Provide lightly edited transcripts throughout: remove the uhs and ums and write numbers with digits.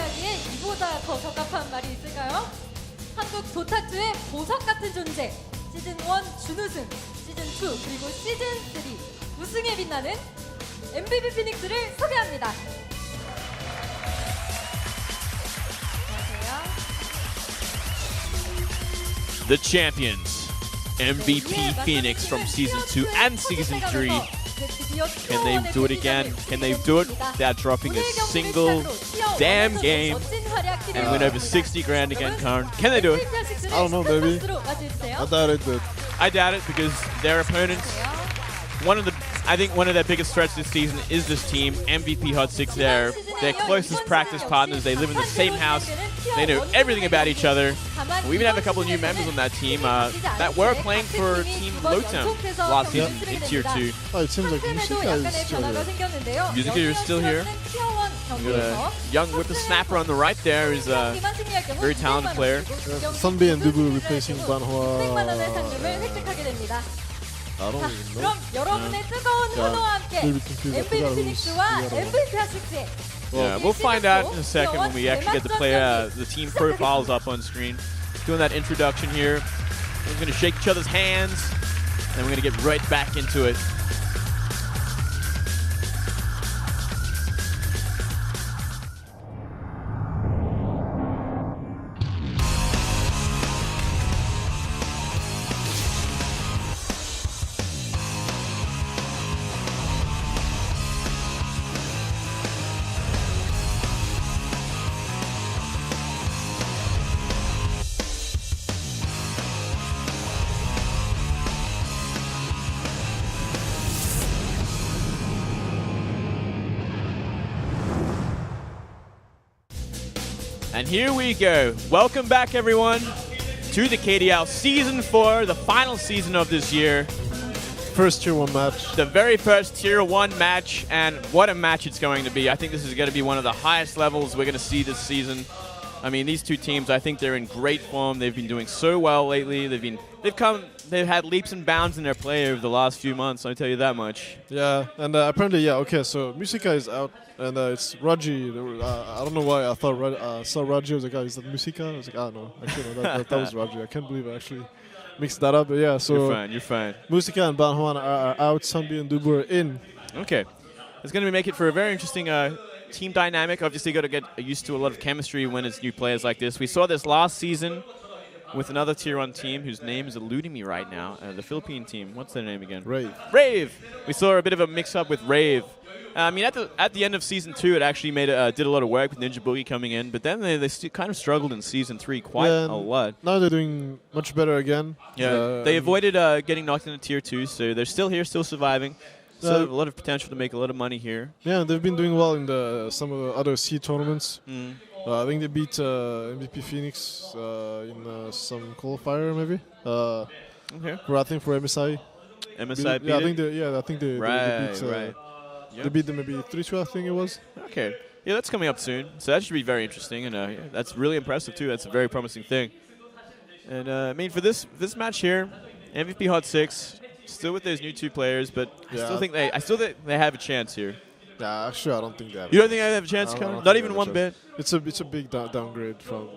이야기에 이보다 더 적합한 말이 있을까요? 한국 도타2의 보석 같은 존재, 시즌1 준우승, 시즌2 그리고 시즌3 우승에 빛나는 MVP 피닉스를 소개합니다. 안녕하세요. The champions, MVP Phoenix from Season 2 and Season 3. Can they do it again? Can they do it without dropping a single damn game and win over 60 grand again, Karen? Can they do it? I don't know, maybe. I doubt it, but I doubt it because their opponents, I think one of their biggest threats this season is this team, MVP Hot 6 there. Their closest practice partners, they live in the same house, they know everything about each other. We even have a couple of new members on that team that were playing for Team DOTA2 last season in Tier 2. oh, it seems like Musica is still here. Musica is still here. We got a young whippersnapper on the right there is a very talented player. Sunbi and Dubu replacing Banhwa. I don't even know. 그럼 여러분의 뜨거운 환호와 함께 MVP 피닉스와 MVP 핫6의 Yeah, we'll find out in a second when we actually get the player, the team profiles up on screen. Doing that introduction here. We're going to shake each other's hands, and we're going to get right back into it. And here we go. Welcome back, everyone, to the KDL Season 4, the final season of this year. First Tier 1 match. The very first Tier 1 match, and what a match it's going to be. I think this is going to be one of the highest levels we're going to see this season. I mean, these two teams, I think they're in great form. They've been doing so well lately. They've had leaps and bounds in their play over the last few months, I'll tell you that much. Yeah, and apparently, yeah, okay, so Musica is out, and it's Raji. I don't know why I thought saw Raji. I was like, oh, is that Musica? I was like, oh, no, actually, no, that was Raji. I can't believe I actually mixed that up, but yeah, so... You're fine. Musica and Banhwan are out, Sunbi and Dubu are in. Okay. It's going to make it for a very interesting team dynamic. Obviously, got to get used to a lot of chemistry when it's new players like this. We saw this last season with another Tier 1 team whose name is eluding me right now. The Philippine team. What's their name again? Rave. Rave! We saw a bit of a mix-up with Rave. I mean, at the end of Season 2, it actually did a lot of work with Ninja Boogie coming in, but then they kind of struggled in Season 3 quite a lot. Now they're doing much better again. Yeah, they avoided getting knocked into Tier 2, so they're still here, still surviving. So a lot of potential to make a lot of money here. Yeah, they've been doing well in some of the other C tournaments. I think they beat MVP Phoenix in some qualifier, maybe. Okay. I think for MSI. MSI beat yeah, it? I think they beat. Right. They beat them maybe 3-2, I think it was. Okay. Yeah, that's coming up soon. So that should be very interesting, and yeah, that's really impressive too. That's a very promising thing. And I mean, for this match here, MVP Hot 6. Still with those new two players, but yeah. I still think they have a chance here. Yeah, actually, I don't think they have. You don't think they have a chance, Connor? Not even one bit. It's a big downgrade from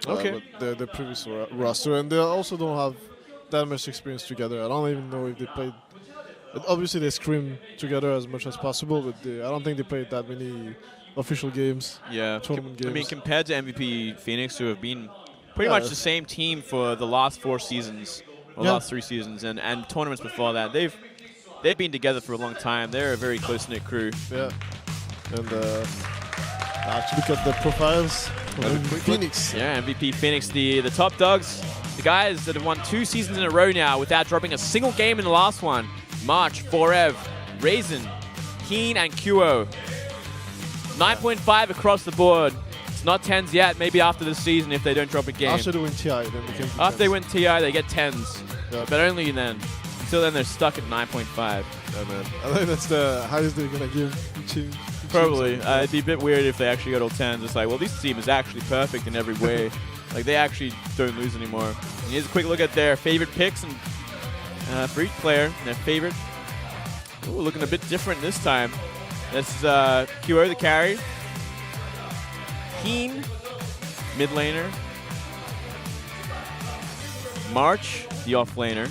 okay. the previous roster, and they also don't have that much experience together. I don't even know if they played. Obviously, they scrim together as much as possible, but I don't think they played that many official games. Yeah, tournament games. I mean, compared to MVP Phoenix, who have been pretty much the same team for the last 4 seasons. Last 3 seasons and tournaments before that. They've been together for a long time. They're a very close-knit crew. Yeah. And actually look at the profiles of Phoenix. Yeah, MVP Phoenix, the top dogs. The guys that have won 2 seasons in a row now without dropping a single game in the last one. March, Forev, Raisin, Keen, and QO. 9.5 across the board. It's not 10s yet, maybe after this season if they don't drop a game. After they win TI, then they can After they win TI, they get 10s. Yeah. But only then. Until then, they're stuck at 9.5. Yeah, man. I think that's the highest they're going to give each team. Probably. It'd be a bit weird if they actually got all 10s. It's like, well, this team is actually perfect in every way. Like, they actually don't lose anymore. And here's a quick look at their favorite picks and for each player. Their favorite. Ooh, looking a bit different this time. That's QO the carry. Heen, mid laner. March, the off laner.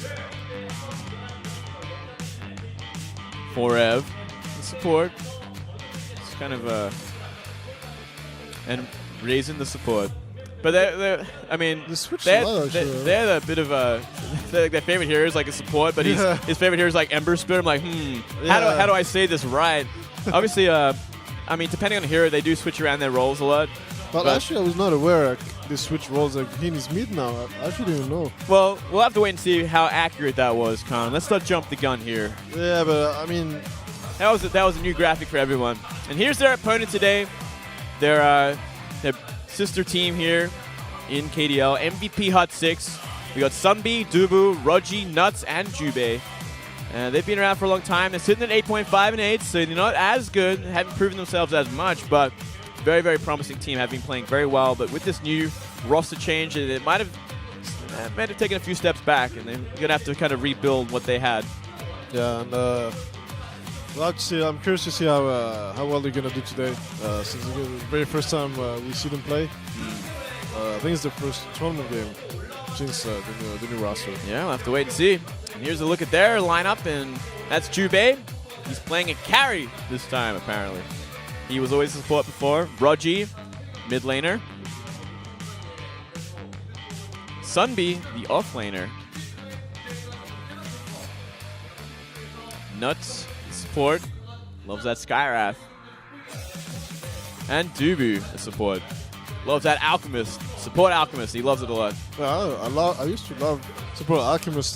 Forev, the support. It's kind of and raising the support. But I mean, they're the bit of their favorite hero is like a support, but his favorite hero is like Ember Spirit. I'm like, how do I say this right? Obviously, I mean, depending on the hero, they do switch around their roles a lot. But actually, I was not aware they switch roles. Like Heen is mid now. I actually didn't know. Well, we'll have to wait and see how accurate that was, Con. Let's not jump the gun here. Yeah, but I mean, that was a new graphic for everyone. And here's their opponent today. Their sister team here in KDL, MVP Hut 6. We got Sunbi, Dubu, Roji, Nuts, and Jubei. They've been around for a long time. They're sitting at 8.5 and 8, so they're not as good, haven't proven themselves as much, but very, very promising team, have been playing very well. But with this new roster change, it might have taken a few steps back, and they're going to have to kind of rebuild what they had. Yeah, and I'm curious to see how well they're going to do today. Since it's the very first time we see them play. I think it's the first tournament game since the new roster. Yeah, we'll have to wait and see. And here's a look at their lineup, and that's Jubei. He's playing a carry this time, apparently. He was always a support before. Roji, mid laner. Sunbi, the off laner. Nuts, support. Loves that Skywrath. And Dubu, the support. Loves that Alchemist. Support Alchemist. He loves it a lot. I used to love support Alchemist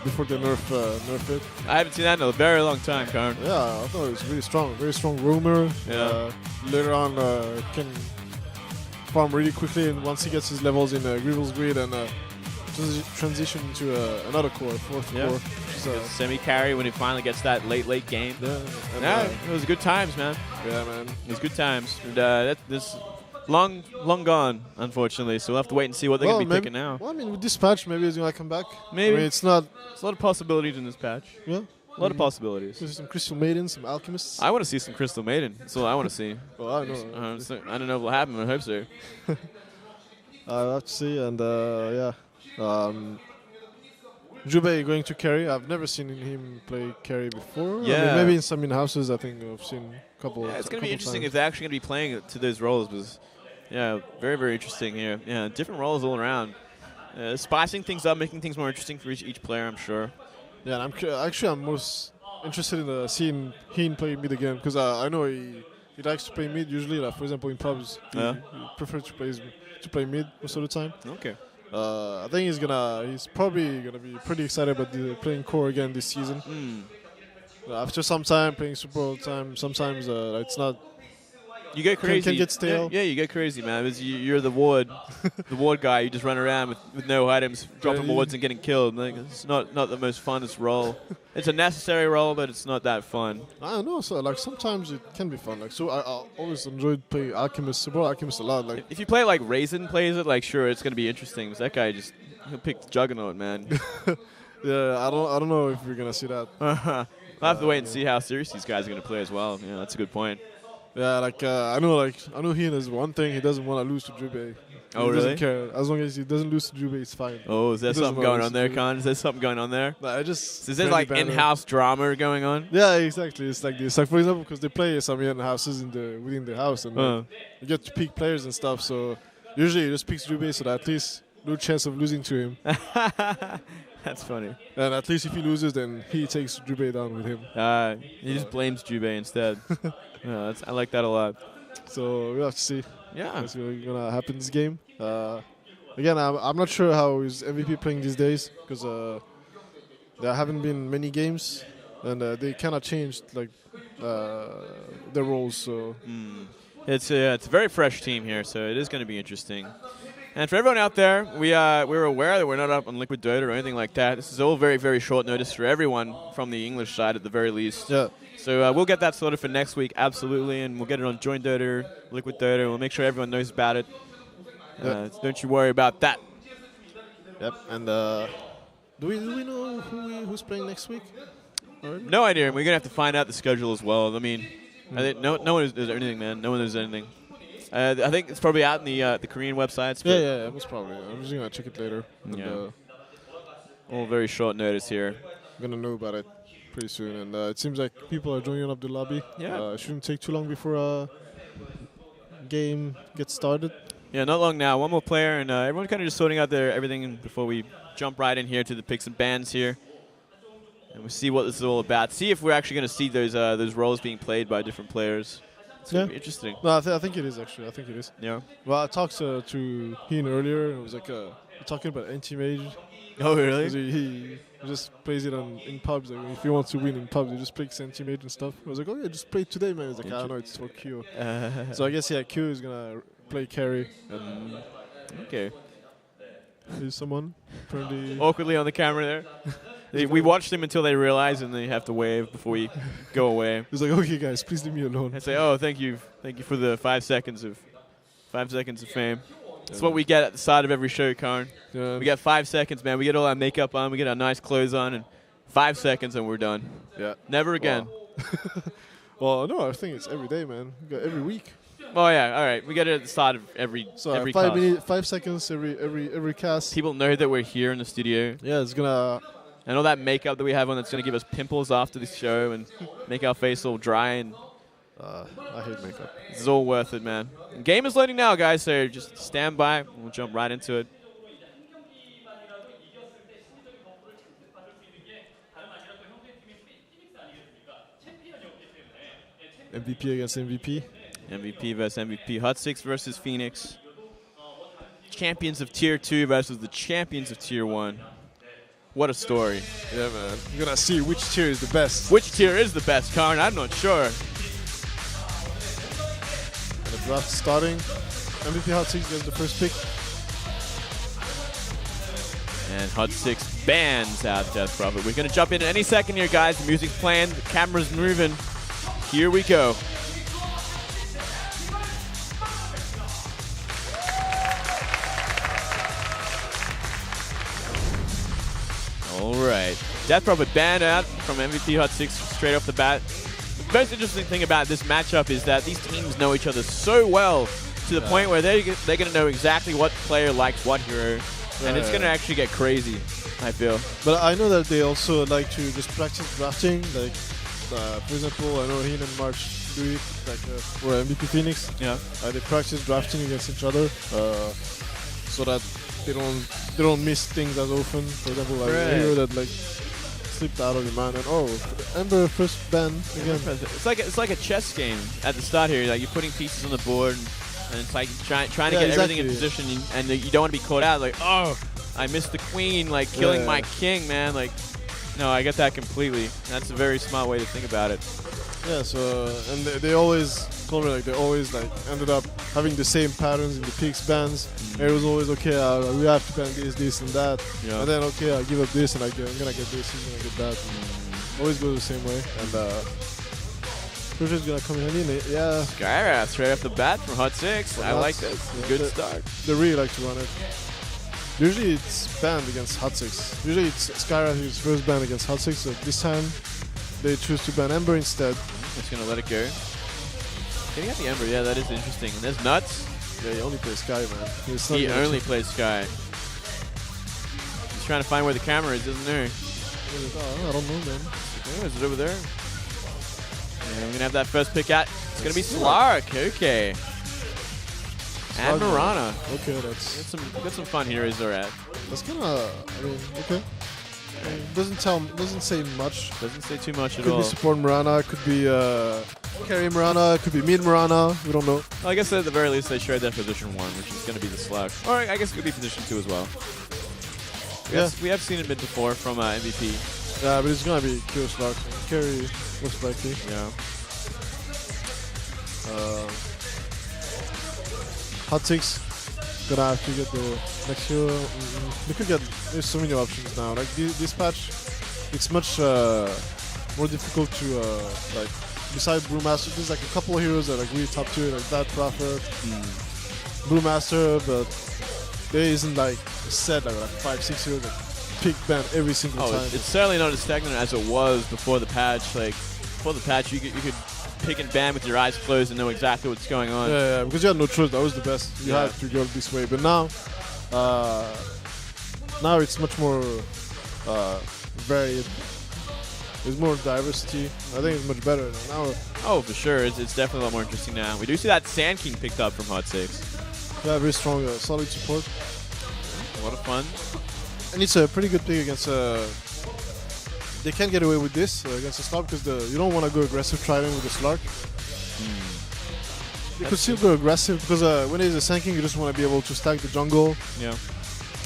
before they nerf it. I haven't seen that in a very long time, Karn. Yeah, I thought it was really strong. Very strong roamer. Yeah. Later on, can farm really quickly, and once he gets his levels in Grievous Grid and transition to another core, fourth core. Semi-carry when he finally gets that late game. Yeah, it was good times, man. Yeah, man. It was good times. And this long gone, unfortunately. So we'll have to wait and see what they're going to be picking now. Well, I mean, with this patch, maybe it's going to come back. Maybe. I mean, it's not. There's a lot of possibilities in this patch. Yeah. A lot of possibilities. There's some Crystal Maidens, some Alchemists. I want to see some Crystal Maiden. That's all I want to see. Well, I know. I don't know if it'll happen, but I hope so. I'll have to see, and yeah. Jubei going to carry. I've never seen him play carry before. Yeah. I mean, maybe in some in-houses, I think I've seen a couple. Yeah, it's going to be interesting times. if they're actually going to be playing to those roles. Because, yeah, very, very interesting here. Yeah, different roles all around. Spicing things up, making things more interesting for each player, I'm sure. Yeah, and I'm most interested in seeing Heen play mid again, because I know he likes to play mid usually. Like, for example, in pubs, he prefers to play mid most of the time. Okay. I think he's probably gonna be pretty excited about playing core again this season. After some time playing super all the time, sometimes it's not. You get crazy. Can get stale. Yeah, you get crazy, man. Because you're the ward, guy. You just run around with no items, dropping wards and getting killed. Like, it's not the most funnest role. It's a necessary role, but it's not that fun. I don't know. So like sometimes it can be fun. Like so, I always enjoyed playing Alchemist, support Alchemist a lot. Like if you play like Raisin plays it, like sure, it's gonna be interesting. Because that guy he'll pick the Juggernaut, man. Yeah, I don't know if we're gonna see that. We'll have to wait and see how serious these guys are gonna play as well. Yeah, that's a good point. Yeah, I know he has one thing. He doesn't want to lose to Jubei. Oh, he really? doesn't care. As long as he doesn't lose to Jubei, it's fine. Oh, is there something going on there, Con? Is there something going on there? Is there like in-house drama going on? Yeah, exactly. It's like this. Like for example, because they play some in-houses within the house, and you get to pick players and stuff. So usually he just picks Jubei, so that at least no chance of losing to him. That's funny. And at least if he loses, then he takes Jubei down with him. He just blames Jubei instead. Yeah, I like that a lot. So we'll have to see. Yeah. What's going to happen this game. Again, I'm not sure how is MVP playing these days, because there haven't been many games, and they kind of changed like their roles. So it's a very fresh team here, so it is going to be interesting. And for everyone out there, we're aware that we're not up on Liquid Dota or anything like that. This is all very, very short notice for everyone from the English side at the very least. Yeah. So we'll get that sorted for next week, absolutely, and we'll get it on Join Dota, Liquid Dota. We'll make sure everyone knows about it. Don't you worry about that. Yep. And do we know who's playing next week? Already? No idea. We're gonna have to find out the schedule as well. I mean, I think no one knows anything, man. No one knows anything. I think it's probably out in the Korean websites. but Yeah, most probably. I'm just gonna check it later. And, Yeah. All very short notice here. I'm gonna know about it pretty soon. And it seems like people are joining up the lobby. Yeah. It shouldn't take too long before game gets started. Yeah, not long now. One more player, and everyone kind of just sorting out everything before we jump right in here to the picks and bans here. And we'll see what this is all about. See if we're actually going to see those roles being played by different players. It's going to be interesting. No, I think it is, actually. I think it is. Yeah. Well, I talked to Heen earlier. It was like talking about anti-mage. Oh, really? He just plays it in pubs. Like, if he wants to win in pubs, he just plays anti-mage and stuff. I was like, oh, yeah, just play it today, man. He's like, I know, it's for Q. So I guess, yeah, Q is going to play carry. Okay. There's someone apparently Awkwardly on the camera there. We watched them until they realize, and they have to wave before we go away. He's like, okay, guys, please leave me alone. I say, oh, thank you for the 5 seconds of fame. That's what we get at the start of every show, Karen. Yeah. We get 5 seconds, man. We get all our makeup on, we get our nice clothes on, and 5 seconds, and we're done. Yeah. Never again. Wow. Well, no, I think it's every day, man. We got every week. Oh yeah, all right. We get it at the start of every So 5 seconds every cast. People know that we're here in the studio, Yeah, it's gonna. and all that makeup that we have on that's going to give us pimples after this show and make our face all dry. And I hate makeup. this is all worth it, man. And game is loading now, guys. So just stand by. We'll jump right into it. MVP against MVP. MVP versus MVP. Hot 6 versus Phoenix. Champions of Tier 2 versus the champions of Tier 1. What a story. Yeah, man. You're gonna see which tier is the best. Which tier is the best, Karn? I'm not sure. And the draft starting. MVP Hot 6 gets the first pick. And Hot 6 bans out Death Prophet. We're going to jump in any second here, guys. The music's playing. The camera's moving. Here we go. All right. Death Prophet banned out from MVP Hot 6 straight off the bat. The most interesting thing about this matchup is that these teams know each other so well to the point where they're going to know exactly what player likes what hero. And it's going to actually get crazy, I feel. But I know that they also like to just practice drafting. Like, for example, I know Heen and March do it like for MVP Phoenix. Yeah. They practice drafting against each other so that they don't miss things as often. For example, like a hero that like slipped out of your mind and Ember first ban again. It's like a chess game at the start here. Like you're putting pieces on the board, and it's like trying to get everything in position, and you don't want to be caught out. Like, oh, I missed the queen, like killing my king, man. Like, no, I get that completely. That's a very smart way to think about it. Yeah. So and they always told me like they always like ended up having the same patterns in the picks bans. It was always okay. We have to ban this, and that. Yeah. And then okay, I give up this, and I'm gonna get this, he's gonna get that. Always go the same way. And Perfect's gonna come in handy. Yeah. Skyra straight off the bat from Hot 6. I like this. Yeah, Good start. They really like to run it. Usually it's banned against Hot 6. Usually it's Skyra who's first banned against Hot 6. So this time they choose to ban Ember instead. Just gonna let it go. Getting out the Ember, yeah, that is interesting. And there's Nuts. Yeah, he only plays Sky, man. He only plays Sky. He's trying to find where the camera is, doesn't he? I don't know, man. Oh, is it over there? And I'm gonna have that first pick out. It's gonna be Slark, okay. And Mirana. Okay, that's Got some fun heroes they're at. that's kind of. I mean, okay. Doesn't say much. Doesn't say too much at Could all. be support Mirana, could be carry Mirana, could be mid Mirana. We don't know. Well, I guess at the very least they showed that position 1, which is gonna be the Slark. Or I guess it could be position 2 as well. We have seen it mid before from MVP. Yeah, but it's gonna be Kill Slark. Carry most likely. Yeah. Hot 6 gonna have to get the next hero. They could get. There's so many options now. Like this patch, it's much more difficult to like. Besides Brewmaster, there's like a couple of heroes that are like really top tier, like that Prophet, Brewmaster, but there isn't like a set like 5-6 heroes that pick ban every single time. It's certainly not as stagnant as it was before the patch. Like before the patch, you could pick and ban with your eyes closed and know exactly what's going on. Yeah, because you had no choice. That was the best. You Yeah. had to go this way. But now, now it's much more varied. There's more diversity. I think it's much better now. Oh, for sure. It's definitely a lot more interesting now. We do see that Sand King picked up from Hot 6. Yeah, very strong, solid support. A lot of fun. And it's a pretty good pick against. They can't get away with this against the Slark because you don't want to go aggressive trident with the Slark. You could still go aggressive because when it is a Sand King, you just want to be able to stack the jungle Yeah.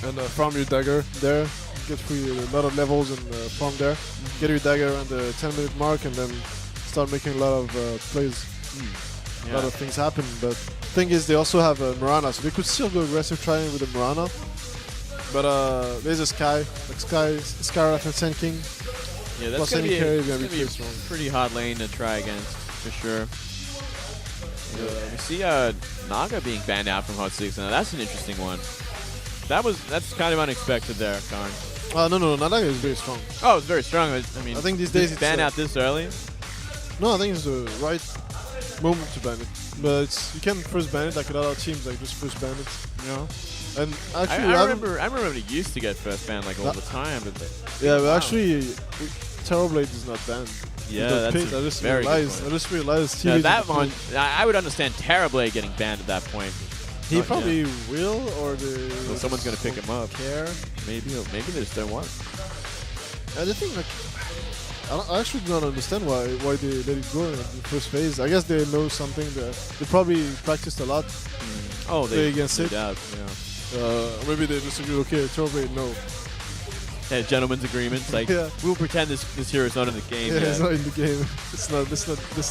and farm your dagger there. Get through a lot of levels and farm there. Get your dagger around the 10-minute mark and then start making a lot of plays. A lot of things happen. But the thing is, they also have Mirana, so they could still go aggressive trying with the Mirana. But there's a Sky, like Skyrath and Sand King. Yeah, Plus that's going to be, any carry a, is gonna that's be gonna be pretty a strong. pretty hard lane to try against, for sure. We see Naga being banned out from Hot 6. Now, that's an interesting one. That's kind of unexpected there, Karn. No, Nadaga is very strong. Oh, it's very strong. I mean, I think these days it's ban out this early. No, I think it's the right moment to ban it. But you can first ban it like a lot of teams, like just first ban it, you know. And actually, I remember when it used to get first banned like all the time. But yeah, but wow. actually, Terrorblade is not banned. Yeah, The that's pit, a I just very good realized. point. I just realized. Yeah, TV's that in the one, pit. I would understand Terrorblade getting banned at that point. He Not probably yet. will, or Well, someone's gonna pick him up. Care. Maybe they just don't want. The thing, like, I actually do not understand why they let it go in the first phase. I guess they know something. They probably practiced a lot. Oh, Play they against it. doubt. Yeah. Maybe they just agree. Okay, Terrorblade, no. Yeah, gentleman's agreement. It's like Yeah. we'll pretend this hero is not in the game. Yeah, yet. it's not in the game. Let's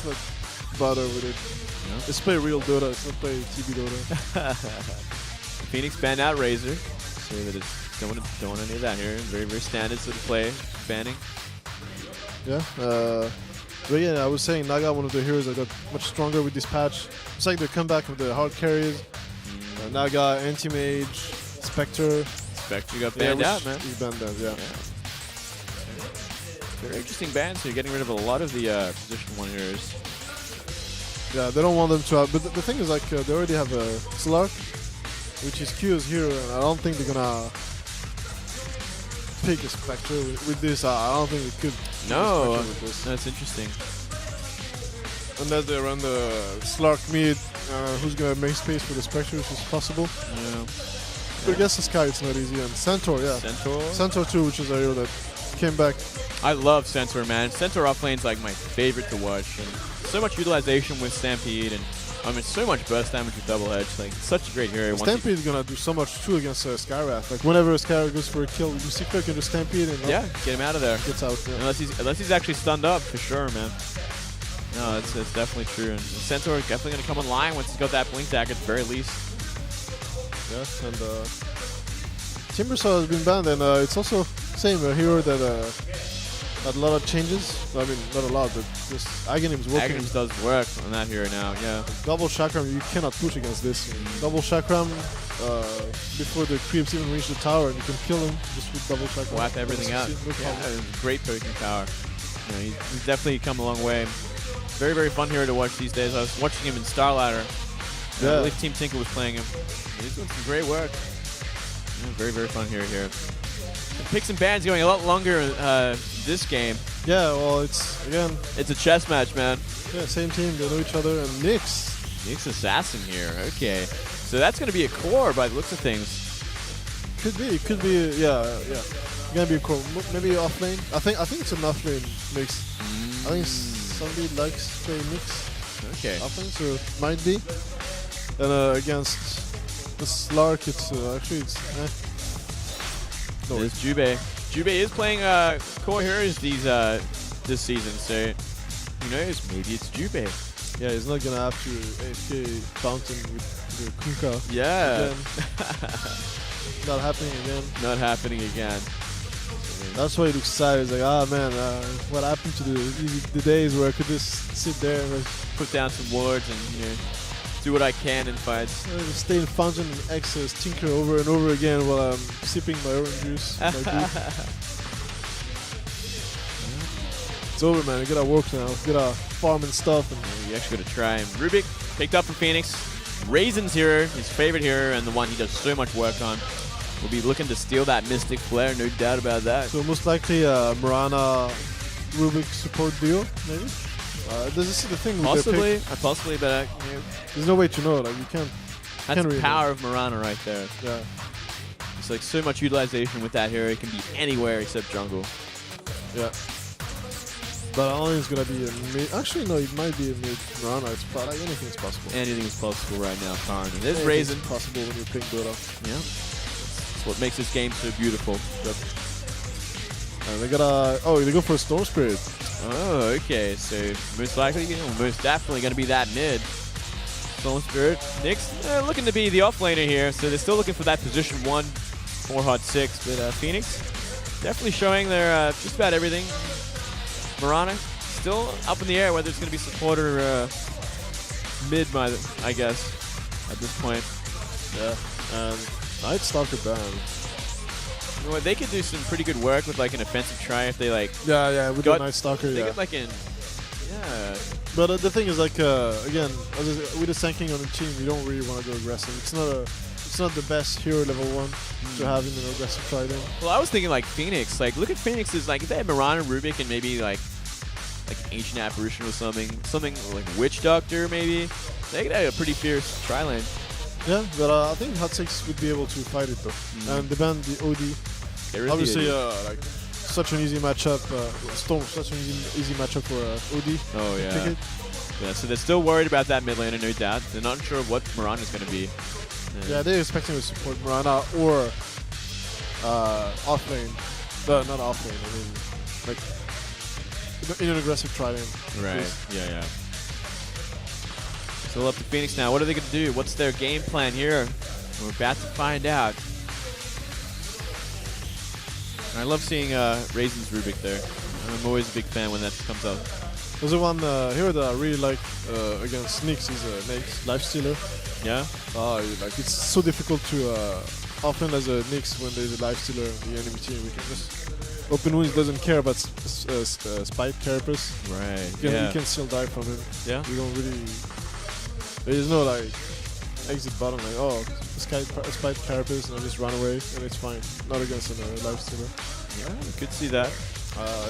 not bother with it. Yeah. Let's play real Dota. Let's not play TB Dota. Phoenix banned out Razor. So that it's don't want any of that here. Very very standard sort of play. Banning. Yeah. But yeah, I was saying Naga, one of the heroes that got much stronger with this patch. It's like the comeback of the hard carries. Naga, Anti-Mage, Spectre. Spectre got banned out, man. He's banned out, yeah. Very interesting bans. So you're getting rid of a lot of the position 1 heroes. Yeah, they don't want them to have. But the thing is, like, they already have a Slark, which is Q's hero, and I don't think they're gonna pick a Spectre with this. I don't think they could. pick a No, Spectre with this. that's interesting. Unless they run the Slark mid, who's gonna make space for the Spectre, which is possible. Yeah. But against the Sky, it's not easy. And Centaur, yeah. Centaur. Centaur too, which is a hero that came back. I love Centaur, man. Centaur off lane's like my favorite to watch. And so much utilization with Stampede, and I mean so much burst damage with Double Edge. Like such a great hero. Once Stampede is gonna do so much too against Skyrath. Like whenever Skyrath goes for a kill, Musica can just Stampede and yeah, get him out of there. gets out. Yeah. Unless he's actually stunned up, for sure, man. No, it's definitely true. And Centaur definitely going to come online once he's got that Blink Dagger at the very least. Yeah, and Timbersaw has been banned, and it's also same a hero that had a lot of changes. I mean, not a lot, but just Aghanim's working. Aghanim's does work on that hero now, yeah. Double Chakram, you cannot push against this. Double Chakram before the creeps even reach the tower, and you can kill him just with Double Chakram. Wipe everything out. No problem. Yeah, great poking power. You know, he's definitely come a long way. Very, very fun hero to watch these days. I was watching him in Starladder. I believe Team Tinker was playing him. He's doing some great work. Yeah, very, very fun hero here. The picks and bans going a lot longer this game. Yeah, well, it's again. It's a chess match, man. Yeah, same team. They know each other, and Nyx. Nyx Assassin here. Okay. So that's going to be a core by the looks of things. Could be. Yeah. Gonna be a core. Maybe off lane. I think it's an off lane mix. I think somebody likes playing Nyx. Okay. Off lane, so might be. And against the Slark, it's actually it's. No, There's Jubei. Jubei is playing core heroes this season, so who knows? Maybe it's Jubei. yeah, he's not gonna have to AFK Fountain with the Kunkka. Yeah. Again. Not happening again. Not happening again. That's why he looks sad. He's like, ah man, what happened to the days where I could just sit there and Put down some wards and do what I can in fights. stay in Fountain and access Tinker over and over again while I'm sipping my orange juice. My beer. It's over, man. We gotta work now. We gotta farm and stuff. And You actually got to try him. Rubik picked up for Phoenix. Raisin's hero, his favorite hero, and the one he does so much work on. Will be looking to steal that Mystic Flare, no doubt about that. so most likely Mirana Rubik support duo, maybe. This is the thing. With Possibly, possibly, but there's no way to know. Like you can't. that's Can't the really power of Mirana right there. Yeah. It's like so much utilization with that hero. It can be anywhere except jungle. Yeah. But I don't think it's gonna be a mid. Actually, no, it might be a mid Mirana. It's like anything's possible. Anything is possible right now, Karn. And there's Anything's Raisin. possible when you're playing Dota. Yeah. That's what makes this game so beautiful. And they gotta. Oh, they go for a Storm Spirit. Oh, okay. So most likely, most definitely going to be that mid. Storm Spirit. Nyx looking to be the offlaner here, so they're still looking for that position 1 for Hot 6. But Phoenix definitely showing their just about everything. Mirana still up in the air whether it's going to be support or mid, I guess, at this point. Yeah. And Night Stalker ban. You know what, they could do some pretty good work with like an offensive try if they like. Yeah, with got- the Night Stalker. They Yeah. get like an. Yeah. But the thing is, like, again, with the Sanking on the team, you don't really want to go aggressive. It's not the best hero level 1 to have in an aggressive trident. Well, I was thinking like Phoenix. Like, look at Phoenix's like if they had Mirana, Rubik, and maybe like Ancient Apparition or something like Witch Doctor maybe. They could have a pretty fierce tri lane. Yeah, but I think Hot 6 would be able to fight it though. And they banned the OD. There is Obviously, the like such an easy matchup. Storm, such an easy matchup for OD. oh Pick yeah. it. Yeah. So they're still worried about that mid laner, no doubt. They're not sure what Mirana's going to be. Yeah, they're expecting to support Mirana or offlane. Not offlane. I mean, like in an aggressive trident. Right. Yes. Yeah. Still up to Phoenix now. What are they going to do? What's their game plan here? We're about to find out. I love seeing Raisin's Rubik there. I'm always a big fan when that comes out. There's the one hero that I really like against Nyx is Nyx Lifestealer. Yeah? Like it's so difficult to often as a Nyx when there's a Lifestealer in the enemy team. We can just open wounds, doesn't care about Spite Carapace. Right. You can still die from him. Yeah. You don't really. There's no like exit button like Spite Carapace and I just run away and it's fine. Not against a Lifestealer. Yeah, I could see that.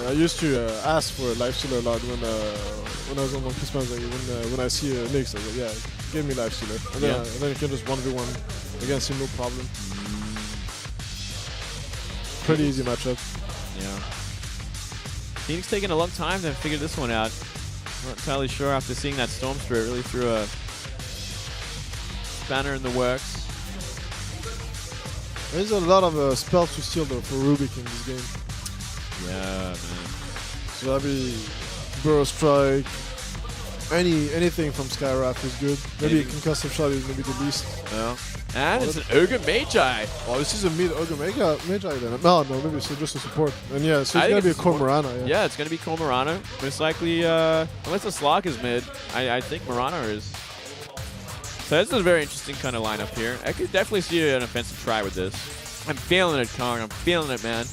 I used to ask for a Lifestealer a lot when I was on Monkey Spans. Like, when I see a Nyx, I was like, yeah, give me Lifestealer. And then you can just 1v1 against him, no problem. Pretty easy matchup. Yeah. Phoenix taking a long time to figure this one out. Not entirely sure after seeing that Storm Spirit really threw a spanner in the works. There's a lot of spells to steal though for Rubik in this game. Yeah, man. So that'd be Burrow Strike. Anything from Skywrath is good. Maybe a concussive shot is maybe the least. Yeah. And it's an Ogre Magi. Oh, this is a mid Ogre Magi then. No, maybe it's just a support. And yeah, so I it's think gonna be a it's a support. core Mirana. Yeah, it's going to be Cole Mirana. Most likely, unless the Slock is mid, I think Mirana is. So this is a very interesting kind of lineup here. I could definitely see an offensive try with this. I'm feeling it, Kong. I'm feeling it, man.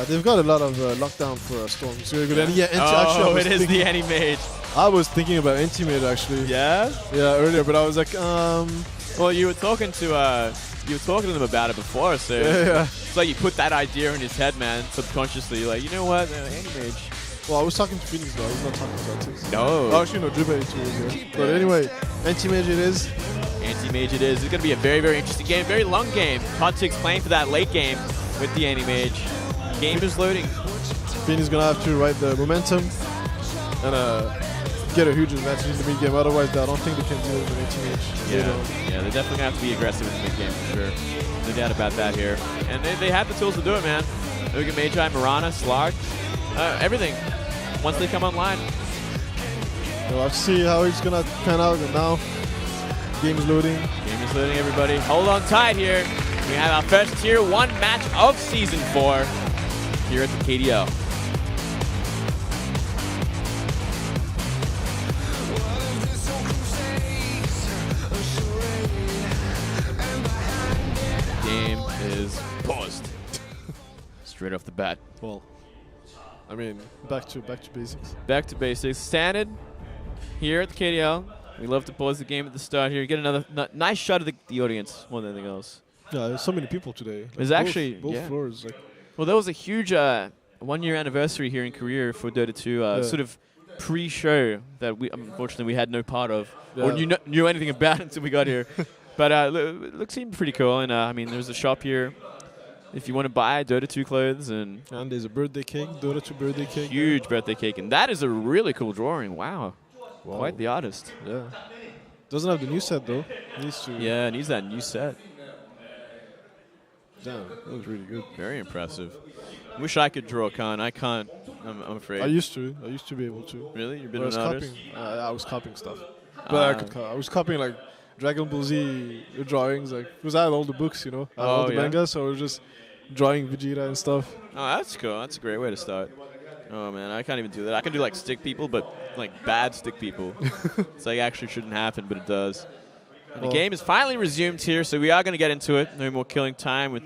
They've got a lot of lockdown for Storm. It's really good. And yeah, actually, Oh, it is the anti-mage. I was thinking about Anti-Mage actually. Yeah? Yeah, earlier, but I was like, Well, you were talking to them about it before, so yeah. it's like you put that idea in his head, man, subconsciously. You're like, you know what, anti-mage. Well, I was talking to Phoenix though. I was not talking to Celtics. No. Oh, actually, no, Juba 2 is here. But anyway, Anti-Mage it is. Anti-mage it is. It's going to be a very, very interesting game. Very long game. Hot 6 playing for that late game with the anti-mage. Game is loading. Phoenix gonna have to ride the momentum and get a huge advantage in the mid game. Otherwise, I don't think they can deal with an Anti-Mage. Yeah, they're definitely going to have to be aggressive in the mid game for sure. No doubt about that here. And they have the tools to do it, man. Ogre Magi, Mirana, Slog, everything. Once they come online. We'll have to see how it's gonna pan out. And now, game is loading. Game is loading, everybody. Hold on tight here. We have our first Tier 1 match of Season 4 here at the KDL. Game is paused. Straight off the bat. Well, I mean, back to basics. Back to basics. Standard. here at the KDL. We love to pause the game at the start here. Get another nice shot of the audience more than anything else. Yeah, there's so many people today. Like There's actually both floors. Like, well, there was a huge 1-year anniversary here in Korea for DOTA2, sort of pre-show that we unfortunately we had no part of or knew anything about until we got here. But it seemed pretty cool, and I mean, there's a shop here if you want to buy DOTA2 clothes, and there's a birthday cake, DOTA2 birthday cake. Huge birthday cake, and that is a really cool drawing. Wow. Quite the artist. Yeah. Doesn't have the new set though. Needs to. Yeah, needs that new set. Damn, that was really good. Very impressive. Wish I could draw, Khan. I can't. I'm afraid. I used to be able to. Really? You've been an artist? I was copying stuff. But I was copying like Dragon Ball Z drawings, like because I had all the books, you know, I had all the manga, so I was just drawing Vegeta and stuff. Oh, that's cool. That's a great way to start. Oh man, I can't even do that. I can do like stick people, but like bad stick people. It's like actually shouldn't happen, but it does. And the game is finally resumed here, so we are going to get into it. No more killing time with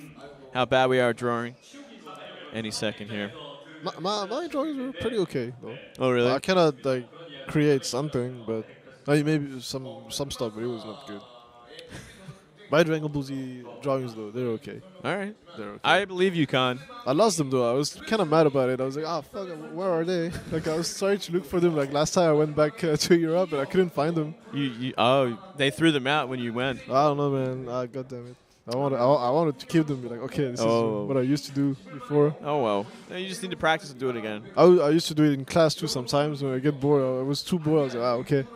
how bad we are at drawing. Any second here. My drawings were pretty okay though. Oh really? I cannot like create something, but maybe some stuff, but it was not good. My Dragon Ball Z drawings though, they're okay. All right. They're okay. I believe you, Khan. I lost them though. I was kind of mad about it. I was like, fuck, where are they? Like I was trying to look for them. Like last time I went back to Europe, but I couldn't find them. They threw them out when you went. I don't know, man. God damn it. I wanted to keep them. Be like, okay, this is what I used to do before. Oh well. You just need to practice and do it again. I used to do it in class too. Sometimes when I get bored, I was too bored. I was like, okay,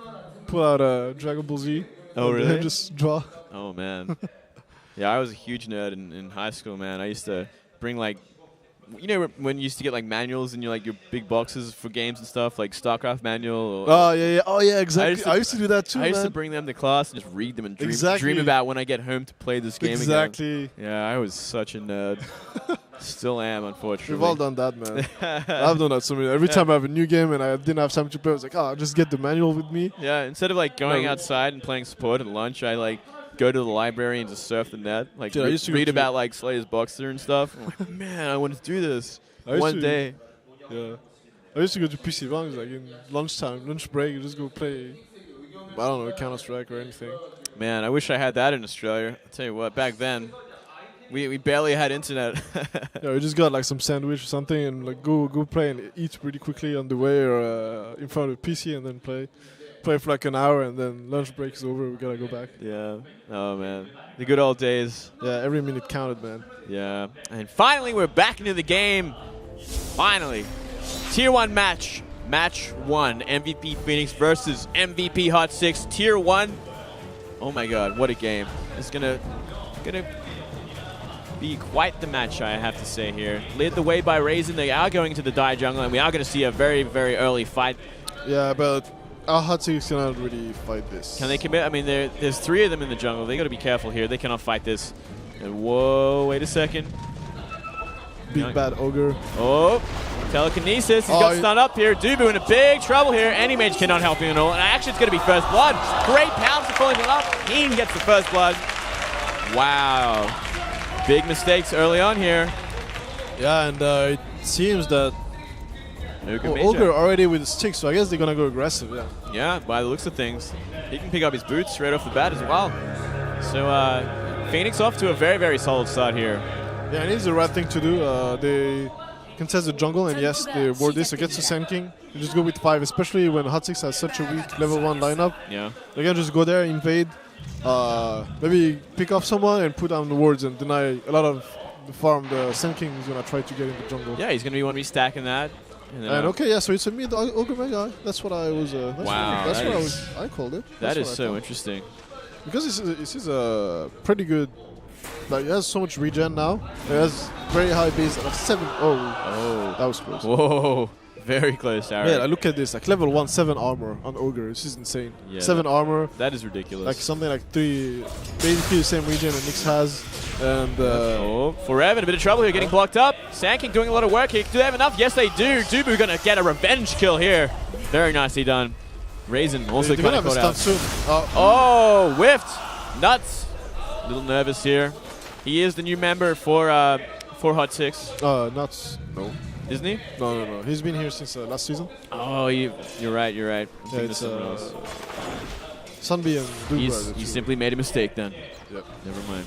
pull out Dragon Ball Z. Oh really? And just draw. Oh man. Yeah, I was a huge nerd in high school, man. I used to bring like, you know, when you used to get like manuals in your big boxes for games and stuff, like StarCraft manual. Oh yeah, exactly. I used to do that too. I used to bring them to class and just read them and dream about when I get home to play this game again. Exactly. Yeah, I was such a nerd. Still am, unfortunately. We've all done that, man. I've done that so many. Every time I have a new game and I didn't have time to play, I was like, I'll just get the manual with me. Yeah, instead of like going outside and playing support at lunch, I like go to the library and just surf the net. Like, dude, I used to read about like Slayer's Boxer and stuff. I'm like, man, I want to do this one day. Yeah. I used to go to PC Bangs like in lunch break, you just go play, I don't know, Counter-Strike or anything. Man, I wish I had that in Australia. I'll tell you what, back then, we barely had internet. Yeah, we just got like some sandwich or something and like go play and eat pretty quickly on the way or in front of the PC and then play for like an hour and then lunch break is over, we gotta go back. Yeah. Oh man, the good old days. Yeah, every minute counted, man. Yeah. And finally we're back into the game. Finally. Tier 1 match 1, MVP Phoenix versus MVP Hot 6. Tier 1. Oh my god, what a game. It's gonna be quite the match, I have to say here. Led the way by Raisin. They are going to the Dire Jungle and we are gonna see a very, very early fight. Yeah, but our Hot 6 cannot really fight this. Can they commit? I mean, there's 3 of them in the jungle. They got to be careful here. They cannot fight this. And whoa, wait a second. Big bad ogre. Oh, telekinesis. He's got stun up here. Dubu in a big trouble here. Any mage cannot help him at all. And actually, it's going to be first blood. Great pounds for pulling him up. He gets the first blood. Wow. Big mistakes early on here. Yeah, and it seems that Ogre already with the stick, so I guess they're going to go aggressive, yeah. Yeah, by the looks of things. He can pick up his boots straight off the bat as well. So Phoenix off to a very, very solid start here. Yeah, and it's the right thing to do. They contest the jungle, and yes, they ward this against the Sand King. You just go with 5, especially when Hot 6 has such a weak level 1 lineup. Yeah. They can just go there, invade, maybe pick off someone and put down the wards and deny a lot of the farm the Sand King is going to try to get in the jungle. Yeah, he's going to be one restacking that. And okay, yeah, so it's a mid Ogre Mega. That's what I was. Wow, that's what I called it. That is so interesting. Because this is a pretty good. Like, it has so much regen now. It has very high base at 7. Oh, that was close. Whoa, very close, Aaron. Yeah, look at this. Like level 1, 7 armor on Ogre. This is insane. Yeah, 7 armor. That is ridiculous. Like something like 3, basically the same regen that Nyx has. And Forever in a bit of trouble here, getting blocked up. Sand King doing a lot of work here. Do they have enough? Yes, they do. Dubu going to get a revenge kill here. Very nicely done. Raisin also kind of caught out. Soon. Whiffed. Nuts. A little nervous here. He is the new member for for Hot 6? No. Isn't he? No. He's been here since last season. Oh, you're right. I'm thinking of It's someone else. Sunby and Dubu. You simply made a mistake then. Yep. Never mind.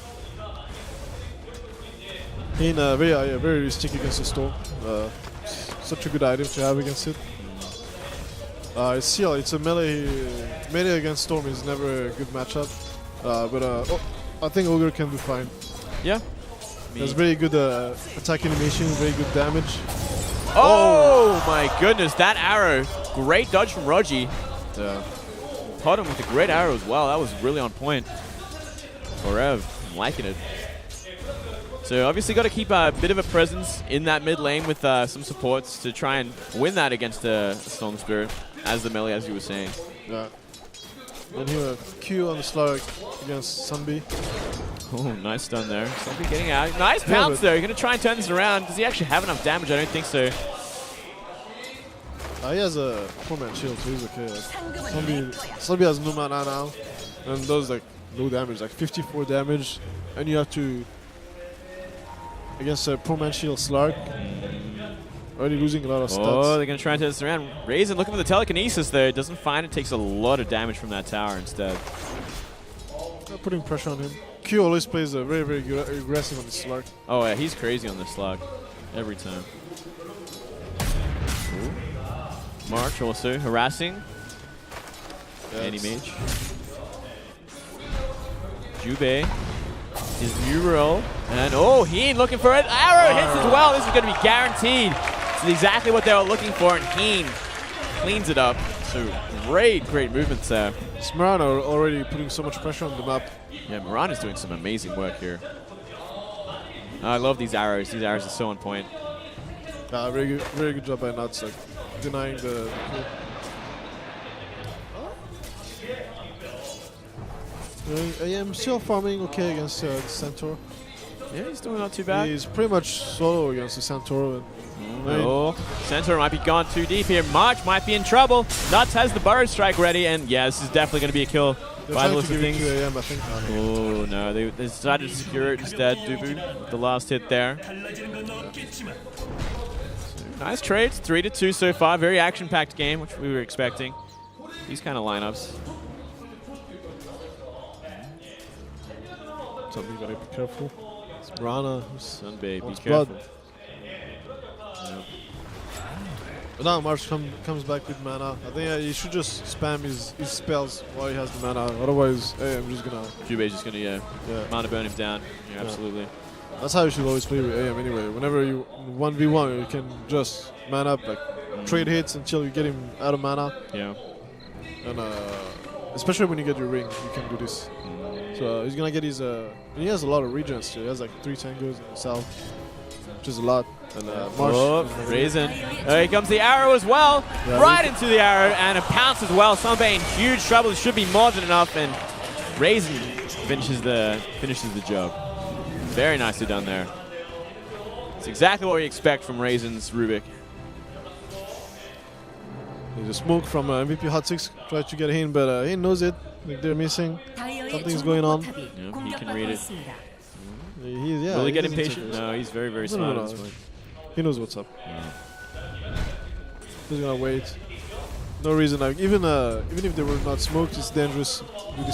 He's very sticky against the Storm. Such a good item to have against it. It's Seal. It's a melee against Storm is never a good matchup. I think Ogre can do fine. Yeah. There's very good attack animation, very good damage. Oh my goodness, that arrow. Great dodge from Rogi. Yeah. Caught him with a great arrow as well. That was really on point. Forev, I'm liking it. So obviously got to keep a bit of a presence in that mid lane with some supports to try and win that against the Song Spirit as the melee, as you were saying. Yeah. Then here Q on the slug against Sunby. Oh, nice stun there. Somebody getting out. Nice pounce there. You're going to try and turn this around. Does he actually have enough damage? I don't think so. He has a 4-man shield, so he's okay. Sunby has no mana now and does like no damage, like 54 damage. And you have to, against a 4-man shield Slark, already losing a lot of stats. Oh, they're going to try and turn this around. Raisin looking for the telekinesis there. Doesn't find it. Takes a lot of damage from that tower instead. Putting pressure on him. Q always plays very, very aggressive on the Slark. Oh, yeah, he's crazy on this slug. Every time. Ooh. March also harassing. Yes. Anti-mage. Jubei. His new roll. And oh, Heen looking for it. Arrow hits as well. This is going to be guaranteed. This is exactly what they were looking for. And Heen cleans it up. So great movements there. Smarana are already putting so much pressure on the map. Yeah, Moran is doing some amazing work here. I love these arrows. These arrows are so on point. Very good job by Nuts, like denying the I am still farming okay against the Centaur. Yeah, he's doing not too bad. He's pretty much solo against the Centaur. Oh, Centaur might be gone too deep here. March might be in trouble. Nuts has the Burrow Strike ready, and yeah, this is definitely going to be a kill. They're by the trying looks to of give it things. to AM, I think. Oh no, they decided to secure it instead. Dubu, with the last hit there. Nice trades, 3-2 so far. Very action-packed game, which we were expecting. These kind of lineups. Something gotta be careful. It's Brana. Sunbay, be wants careful. blood. Yep. But now March comes back with mana. I think he should just spam his spells while he has the mana. Otherwise, hey, I'm just gonna. Jubei's just gonna mana burn him down. Yeah, absolutely. That's how you should always play with AM anyway. Whenever you 1v1, you can just man up, like trade hits until you get him out of mana. Yeah. And especially when you get your ring, you can do this. So he's gonna get his. He has a lot of regens too. He has like 3 tangos in the south, which is a lot. And Marsh. Oh, Raisin. Here comes the arrow as well. Yeah, right into the arrow and a pounce as well. Sunbay in huge trouble. It should be more than enough. And Raisin finishes the job. Very nicely done there. It's exactly what we expect from Raisin's Rubik. There's a smoke from MVP Hot 6. Tried to get in, but he knows it. Like they're missing. Something's going on. Yeah, he can read it. Will he get impatient? No, he's very, very smart at this point. He knows what's up. Yeah. He's gonna wait. No reason. Like even if they were not smoked, it's dangerous.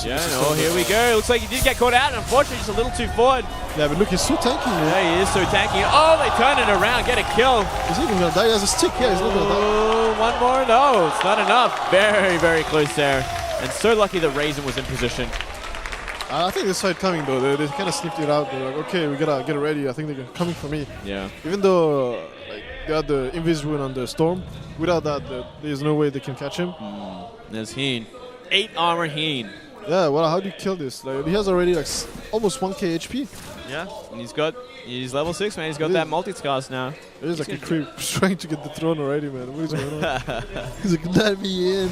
Yeah, no, here we go. Looks like he did get caught out, and unfortunately just a little too forward. Yeah, but look, he's so tanky. Man. Yeah, he is so tanky. Oh, they turn it around, get a kill. Is he even gonna die? He has a stick. Yeah, he's not gonna die. Oh, one more? No, it's not enough. Very, very close there. And so lucky that Raisin was in position. I think this fight coming though. They kind of sniffed it out. They're like, okay, we gotta get ready. I think they're coming for me. Yeah. Even though like, they had the Invis rune on the Storm, without that, there's no way they can catch him. There's Heen. 8 armor Heen. Yeah, well, how do you kill this? Like, he has already like almost 1k HP. Yeah, and he's level 6, man. He's got that multi-cast now. It is like a creep trying to get the throne already, man. What is going on? He's like, let me in.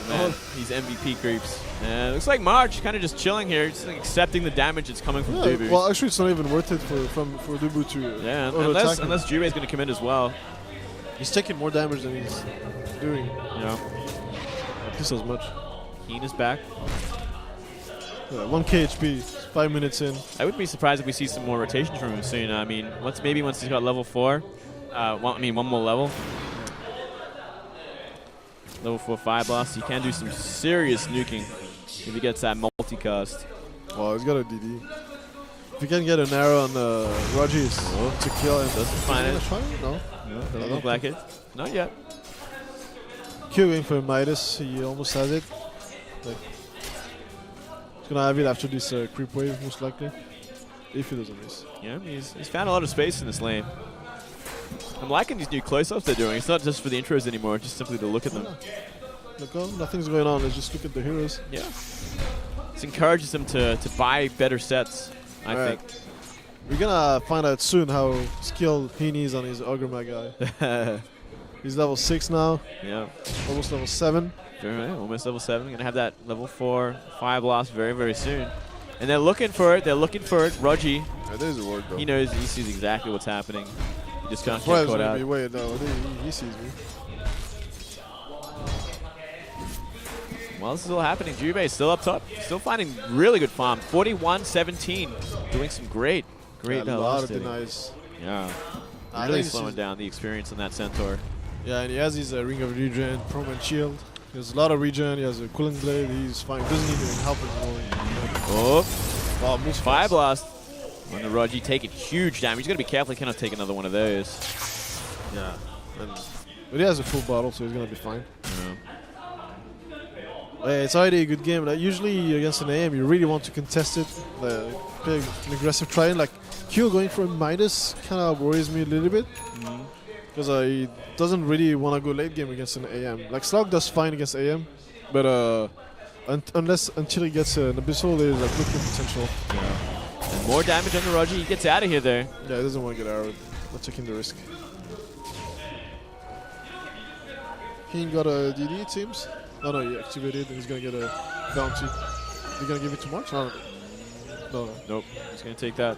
Man, these MVP creeps. Looks like March kind of just chilling here, just like accepting the damage that's coming from Dubu. Well, actually, it's not even worth it for Dubu to. Yeah, unless Jubei's going to come in as well. He's taking more damage than he's doing. Yeah. Just as much. Heen is back. 1k HP, 5 minutes in. I wouldn't be surprised if we see some more rotations from him soon. I mean, once he's got level 4, one more level. Level 4 Fire Blast, he can do some serious nuking if he gets that multicast. Oh, he's got a DD. If you can get an arrow on Rogers to kill him, Doesn't find it. No. Doesn't look like it. Not yet. Q going for Midas, he almost has it. Like, he's gonna have it after this creep wave, most likely. If he doesn't miss. Yeah, he's found a lot of space in this lane. I'm liking these new close-ups they're doing. It's not just for the intros anymore, just simply to look at them. Look, nothing's going on, let's just look at the heroes. Yeah. This encourages them to buy better sets, I think. We're gonna find out soon how skilled he is on his Ogre guy. He's level 6 now. Yeah. Almost level 7. Right, almost level 7. Gonna have that level 4 Fire Blast very, very soon. And they're looking for it. Rogi. Yeah, there's a word though. He knows, he sees exactly what's happening. He just can't Fry's get caught out. Wait, no, he sees me. While this is all happening, Jubei still up top. Still finding really good farm. 41-17. Doing some great A lot of velocity. denies. Yeah. I Really think slowing down the experience on that Centaur. Yeah, and he has his Ring of Regen, Prom and Shield. He has a lot of regen, he has a Cooling Blade, he's fine. Doesn't need any help anymore. Oh, Wow, moves Fire fast. Blast. When the Rogi taking huge damage. He's got to be careful he cannot take another one of those. Yeah. But he has a full bottle, so he's going to be fine. Yeah. It's already a good game. Like, usually against an AM, you really want to contest it. Play an aggressive try. Like, Q going for a Midas kind of worries me a little bit. Because he doesn't really want to go late game against an AM. Like, Slug does fine against AM, but until he gets an Abyssal, there's like looking potential. Yeah. And more damage on the Rogi. He gets out of here there. Yeah, he doesn't want to get arrowed. Not taking the risk. He ain't got a DD, it seems. Oh no, he activated and he's gonna get a bounty. He gonna give it too much? No. Nope. He's going to take that.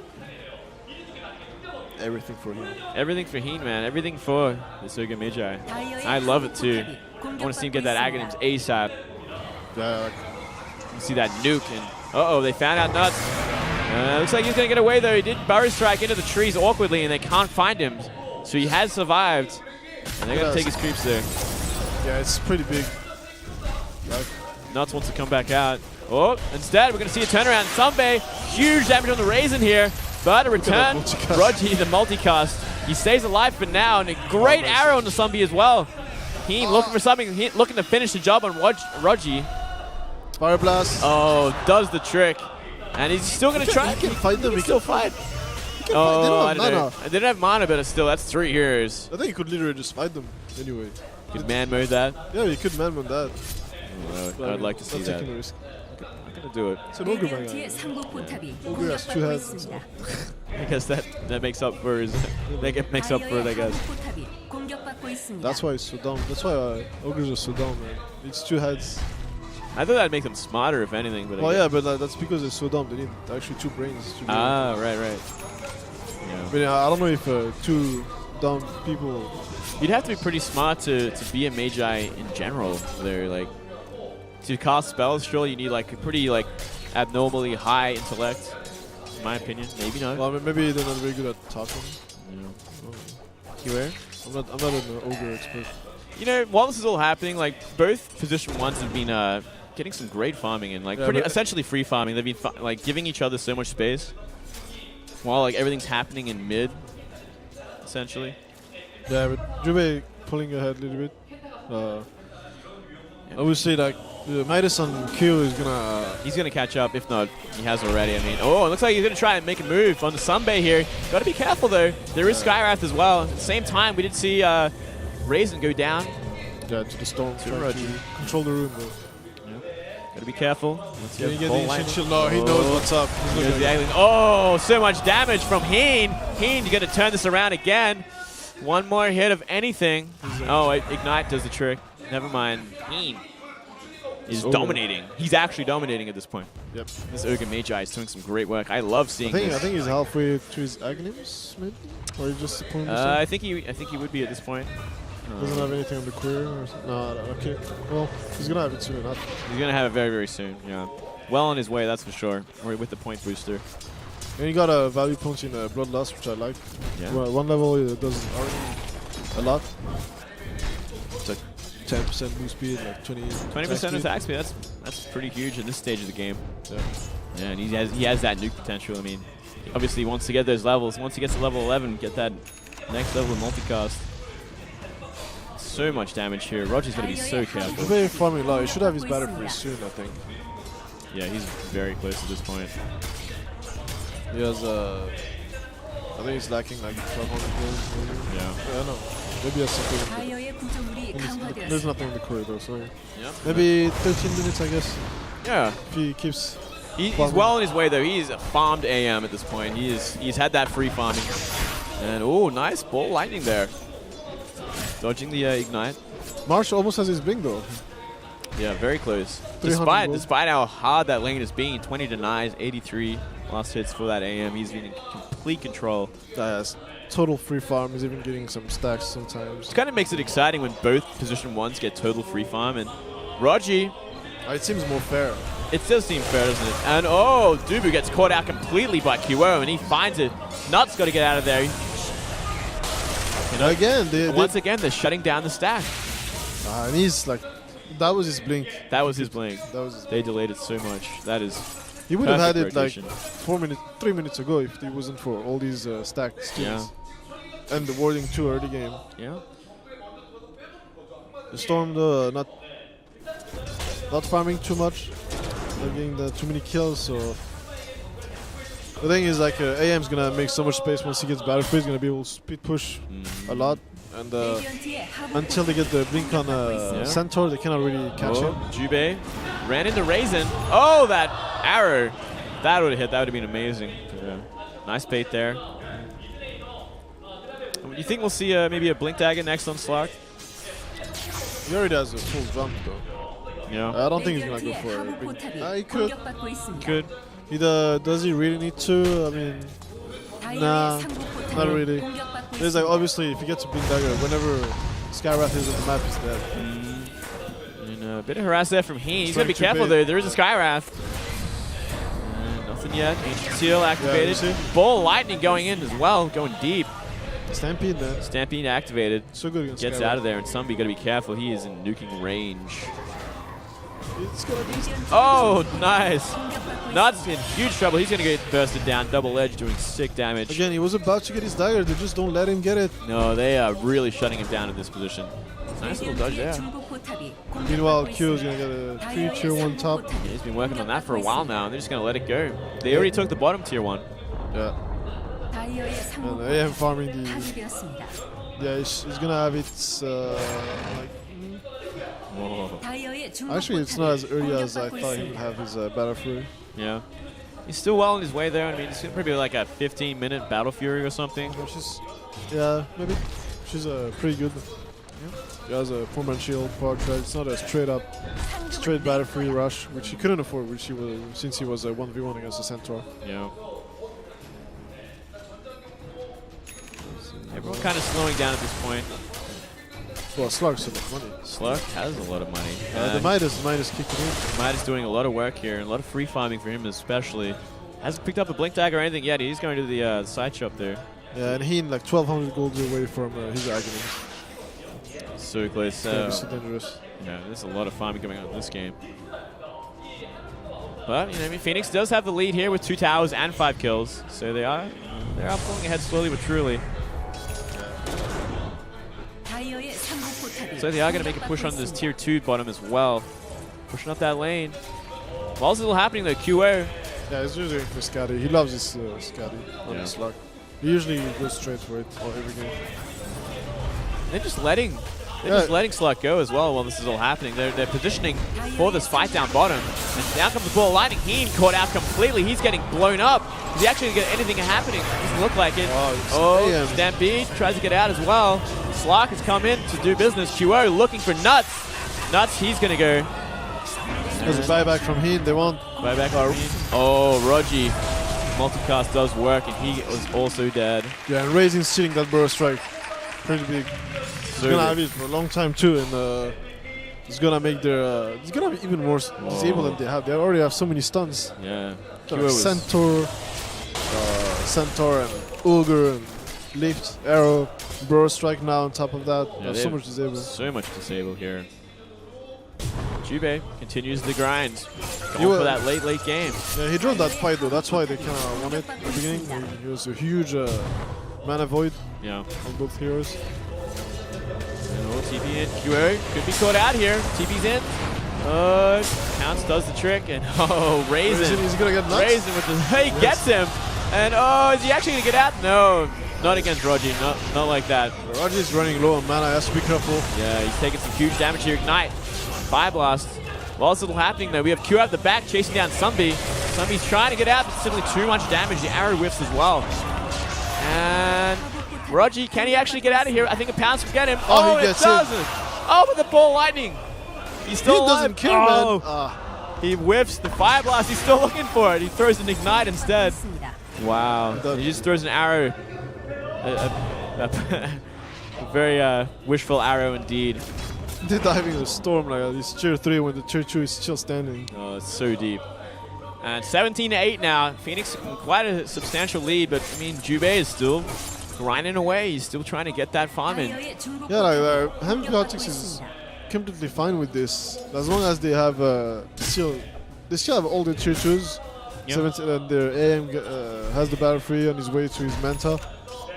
Everything for him. Everything for Heen, man. Everything for the Soga Magi. I love it too. I want to see him get that Aghanims ASAP. Yeah. You see that nuke and uh-oh, they found out Nuts. Looks like he's going to get away though. He did Burrow Strike into the trees awkwardly and they can't find him. So he has survived. And they're going to take his creeps there. Yeah, it's pretty big. Like, Nuts wants to come back out. Oh, instead we're going to see a turnaround. Sunbay, huge damage on the Raisin here. But a return, Rogi, the multicast. He stays alive for now, and a great arrow on the Sunbee as well. Heen looking for something, looking to finish the job on Rogi. Fire Blast. Oh, does the trick. And he's still going to try. He can fight them. He can still fight. Oh, I don't know. I didn't have mana, but still, that's 3 heroes. I think he could literally just fight them anyway. Could man mode that? Yeah, he could man mode that. Oh, I'd like to see that. Taking the risk. I'm going to do it. It's an Ogre guy. Ogre has 2 heads. I guess that makes up for his. That makes up for it, I guess. That's why it's so dumb. That's why Ogres are so dumb, man. It's 2 heads. I thought that'd make them smarter, if anything. But Oh yeah, but that's because they're so dumb. They need actually 2 brains. Ah, right. Yeah. But I don't know if 2 dumb people. You'd have to be pretty smart to be a Magi in general. They're like to cast spells. Surely you need like a pretty like abnormally high intellect. In my opinion, maybe not. Well, maybe they're not very good at talking. QA? I'm not an Ogre expert. You know, while this is all happening, like both position 1s have been getting some great farming and like pretty essentially free farming. They've been like giving each other so much space while like everything's happening in mid, essentially. Yeah, but Jubei pulling ahead a little bit. I would say like Midas on Q is gonna. He's gonna catch up. If not, he has already. I mean, oh, it looks like he's gonna try and make a move on the Sunbay here. Got to be careful though. There is Skywrath as well. At the same time, we did see Raisin go down. Yeah, to the storm. To Trying to control the room though. Gotta be careful. Let's Can you get the ancient shield? No, he knows what's up. Oh, so much damage from Heen. Heen, you gotta turn this around again. One more hit of anything. Oh, Ignite does the trick. Never mind. Heen is dominating. He's actually dominating at this point. Yep. This Ogre Magi is doing some great work. I love seeing this. I think he's halfway to his Aghanims, maybe? Or he just pulling this I think he would be at this point. Doesn't have anything on the queer or something? No, okay. Well, he's gonna have it soon enough. He's gonna have it very, very soon, yeah. well on his way, that's for sure. Or with the point booster. And you got a value punch in Bloodlust, which I like. Yeah. Well, one level it does already a lot. It's like 10% move speed, like 20% attack speed. That's pretty huge in this stage of the game. Yeah. Yeah, and he has that nuke potential. I mean, obviously he wants to get those levels. Once he gets to level 11, get that next level of multicast. So much damage here. Roger's going to be so careful. He's very farming low. He should have his battle free soon, I think. Yeah, he's very close at this point. He has, I think he's lacking like 1200 gold. Maybe. Yeah. I know. Maybe he has something. There's nothing in the corridor, so Yeah. maybe 13 minutes, I guess. Yeah. If he keeps. He's well on his way though. He's farmed AM at this point. He's had that free farming. And oh, nice ball lightning there. Dodging the ignite. Marsh almost has his blink though. Yeah, very close. 300 Despite how hard that lane is being, 20 denies, 83 last hits for that AM. He's been in complete control. Yes. Total free farm. He's even getting some stacks sometimes. It kind of makes it exciting when both position ones get total free farm. And Rogi, It seems more fair. it does seem fair, doesn't it? And oh, Dubu gets caught out completely by QO, and he finds it. Nuts got to get out of there. You know, Again, once again, they're shutting down the stack. and he's like, that was his blink. That was his blink. That was his They delayed it so much. That is. He would have had it perfect like rotation. 3 minutes ago if it wasn't for all these stacked skills. Yeah. And the warding too early game. Yeah. The Storm though, not farming too much. Not getting too many kills, so the thing is like AM's gonna make so much space once he gets battle free. He's gonna be able to speed push a lot, and until they get the blink on Centaur, they cannot really catch him. Jubei ran into Raisin. Oh, that arrow. That would have hit. That would have been amazing. Yeah. Nice bait there. You think we'll see maybe a blink dagger next on Slark? He already has a full jump though. Yeah. I don't think he's gonna go for it. He could. Good. Does he really need to? I mean, nah, not really. There's like obviously if he gets a blink dagger, whenever Skywrath is on the map, he's dead. And a bit of harass there from Heen. He's gonna be trying to careful bait. though. There is a Skywrath. Nothing yet. Ancient Seal activated. Yeah, Ball lightning going in as well, going deep. Stampede then. Stampede activated. So good against Gets Skywrath. out of there, and Sunby gotta be careful. He is in nuking range. It's gonna be. Oh, nice. Nuts in huge trouble. He's gonna get bursted down. Double edge doing sick damage. Again, he was about to get his dagger. They just don't let him get it. No, they are really shutting him down in this position. Nice little dodge there. Meanwhile, Q is gonna get a 3 tier 1 top. Yeah, he's been working on that for a while now, and they're just gonna let it go. They already took the bottom tier 1. Yeah. And AM farming the. Yeah, he's gonna have it like. Whoa. Actually, it's not as early as I thought he would have his battle fury. Yeah. He's still well on his way there. I mean, it's gonna probably be like a 15-minute battle fury or something. Which is, yeah, maybe. She's pretty good. He has a 4-man shield, power trade. It's not a straight battle free rush, which he couldn't afford, which he was since he was a 1v1 against the Centaur. Yeah. Everyone kind of slowing down at this point. Well, Slug's so much money. Slug has a lot of money. The Midas kicking in. Midas doing a lot of work here, and a lot of free farming for him especially. Hasn't picked up a blink dagger or anything yet. He's going to the side shop there. Yeah, and he like 1,200 gold away from his agony. So close. So dangerous. Yeah, there's a lot of farming going on in this game. But you know, I mean, Phoenix does have the lead here with 2 towers and 5 kills, so they are pulling ahead slowly but surely. So they are going to make a push on this tier 2 bottom as well. Pushing up that lane. While this is all happening though, QO. Yeah, he's usually for Scotty. He loves his Scotty on his Slug. He usually goes straight for it every game. They're just letting Slug go as well while this is all happening. They're positioning for this fight down bottom. And down comes the ball lightning. Heen caught out completely. He's getting blown up. Is he actually going to get anything happening? Doesn't look like it. Oh, Stampede tries to get out as well. Slark has come in to do business. QO looking for Nuts. Nuts, he's going to go. There's a buyback from Heen. They won't. Buyback from Heen. Oh, Rogi. Multicast does work, and he was also dead. Yeah, and Raisin's stealing that burst strike. Pretty big. He's So gonna have it for a long time too, and It's gonna make their it's gonna be even more disabled than they have. They already have so many stuns. Yeah. Centaur and Ogre and Lift, Arrow, Burst Strike now on top of that. Yeah, So much disabled. So much disabled here. Jube continues the grind. Going for that late game. Yeah, he drove that fight though. That's why they kind of won it at the beginning. He was a huge mana void Yeah. on both heroes. Oh, TP in. QA could be caught out here. TP's in. Pounce does the trick, and Raisin. He's gonna get nuts. Raisin with the. He gets him. And is he actually gonna get out? No, not against Rogi. Not like that. Rogi's running low on mana. He has to be careful. Yeah, he's taking some huge damage here. Ignite. Fire Blast. While it's still happening though, we have Q at the back chasing down Sunbi. Sunbi's trying to get out, but simply too much damage. The arrow whiffs as well. And Rogi, can he actually get out of here? I think a Pounce will get him. Oh, he it gets doesn't. it. Oh, with the ball lightning. He's still alive. Doesn't kill, man. He whiffs the Fire Blast. He's still looking for it. He throws an Ignite instead. Wow. He just throws an arrow. A very wishful arrow indeed. They're diving in a storm like this Tier 3 when the Tier 2 is still standing. Oh, it's so deep. And 17-8 now. Phoenix quite a substantial lead, but I mean, Jube is still grinding away. He's still trying to get that farm in. Yeah, like MVP Hot 6 is completely fine with this. As long as they have they still have all the Tier 2s. Yep. 17, and their AM has the battle free on his way to his Manta.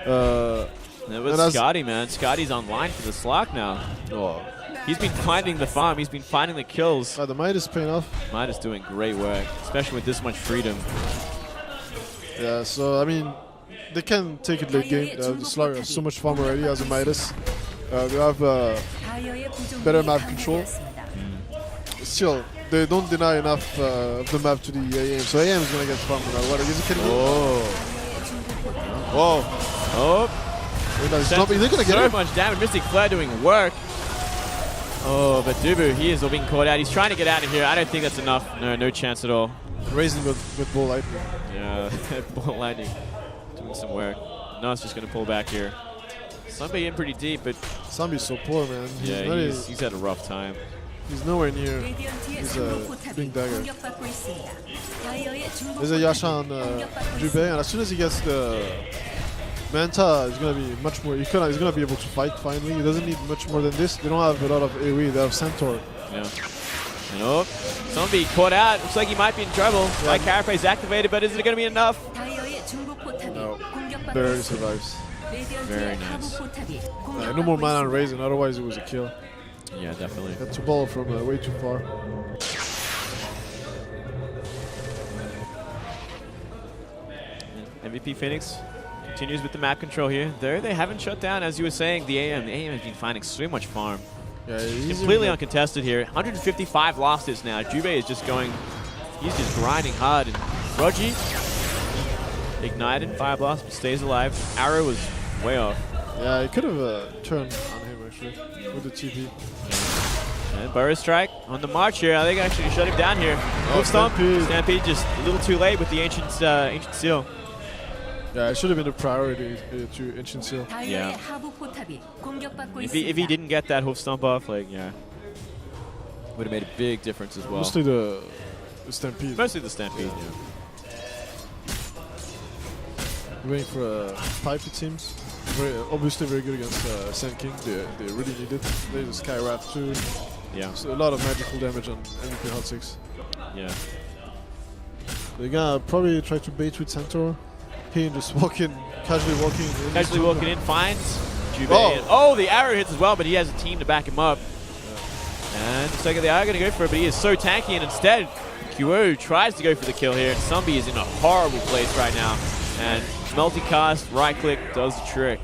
That was Scotty, man. Scotty's online for the Slack now. Oh. He's been finding the farm. He's been finding the kills. The Midas paying off. Midas doing great work, especially with this much freedom. Yeah, so I mean, they can take it late game. The Slack has so much farm already as a Midas. They have better map control. Still, they don't deny enough of the map to the AM. So AM is gonna get farmed no matter what. Is he kidding me? Whoa. Oh. They're gonna get so much damage. Mystic Flare doing work. Oh, but Dubu, he is being caught out. He's trying to get out of here. I don't think that's enough. No chance at all. Raising with Ball Lightning. Yeah, Ball Lightning doing some work. No, it's just going to pull back here. Sunbi in pretty deep, but... Sunbi's so poor, man. He's had a rough time. He's nowhere near his big dagger. There's a Yasha on Jube, and as soon as he gets the Manta, is gonna be much more. He's gonna be able to fight finally. He doesn't need much more than this. They don't have a lot of AoE. They have Centaur. Yeah. And Sunbi caught out. Looks like he might be in trouble. Yeah. Like Carapace activated, but is it gonna be enough? No. Barely survives. Very nice. No more mana on Raisin, otherwise it was a kill. Yeah, definitely. Had to ball from way too far. MVP Phoenix continues with the map control here. There, they haven't shut down, as you were saying, the AM. The AM has been finding so much farm. Yeah, completely uncontested here. 155 lost hits now. Jube is just going, he's just grinding hard. And Rogi ignited, Fire Blast, but stays alive. Arrow was way off. Yeah, he could have turned on him actually with the TP. And Burrow Strike on the march here. I think I actually shut him down here. Oh, Stampede. Stampede just a little too late with the Ancient Seal. Yeah, it should have been a priority to Ancient Seal. Yeah. If he didn't get that hoof stomp off, like, yeah, would have made a big difference as well. Mostly the Stampede. Mostly the Stampede, yeah. Waiting for a pipe, it seems. Obviously very good against Sand King. They really need it. There's a Sky Wrath too. Yeah. So a lot of magical damage on MVP Hot 6. Yeah. They're gonna probably try to bait with Centaur. He just casually walking in. Casually walking in, finds Jube. Oh, the arrow hits as well, but he has a team to back him up. Yeah. And looks like they are going to go for it, but he is so tanky, and instead, QO tries to go for the kill here. And Sunbi is in a horrible place right now. And multicast, right click, does the trick.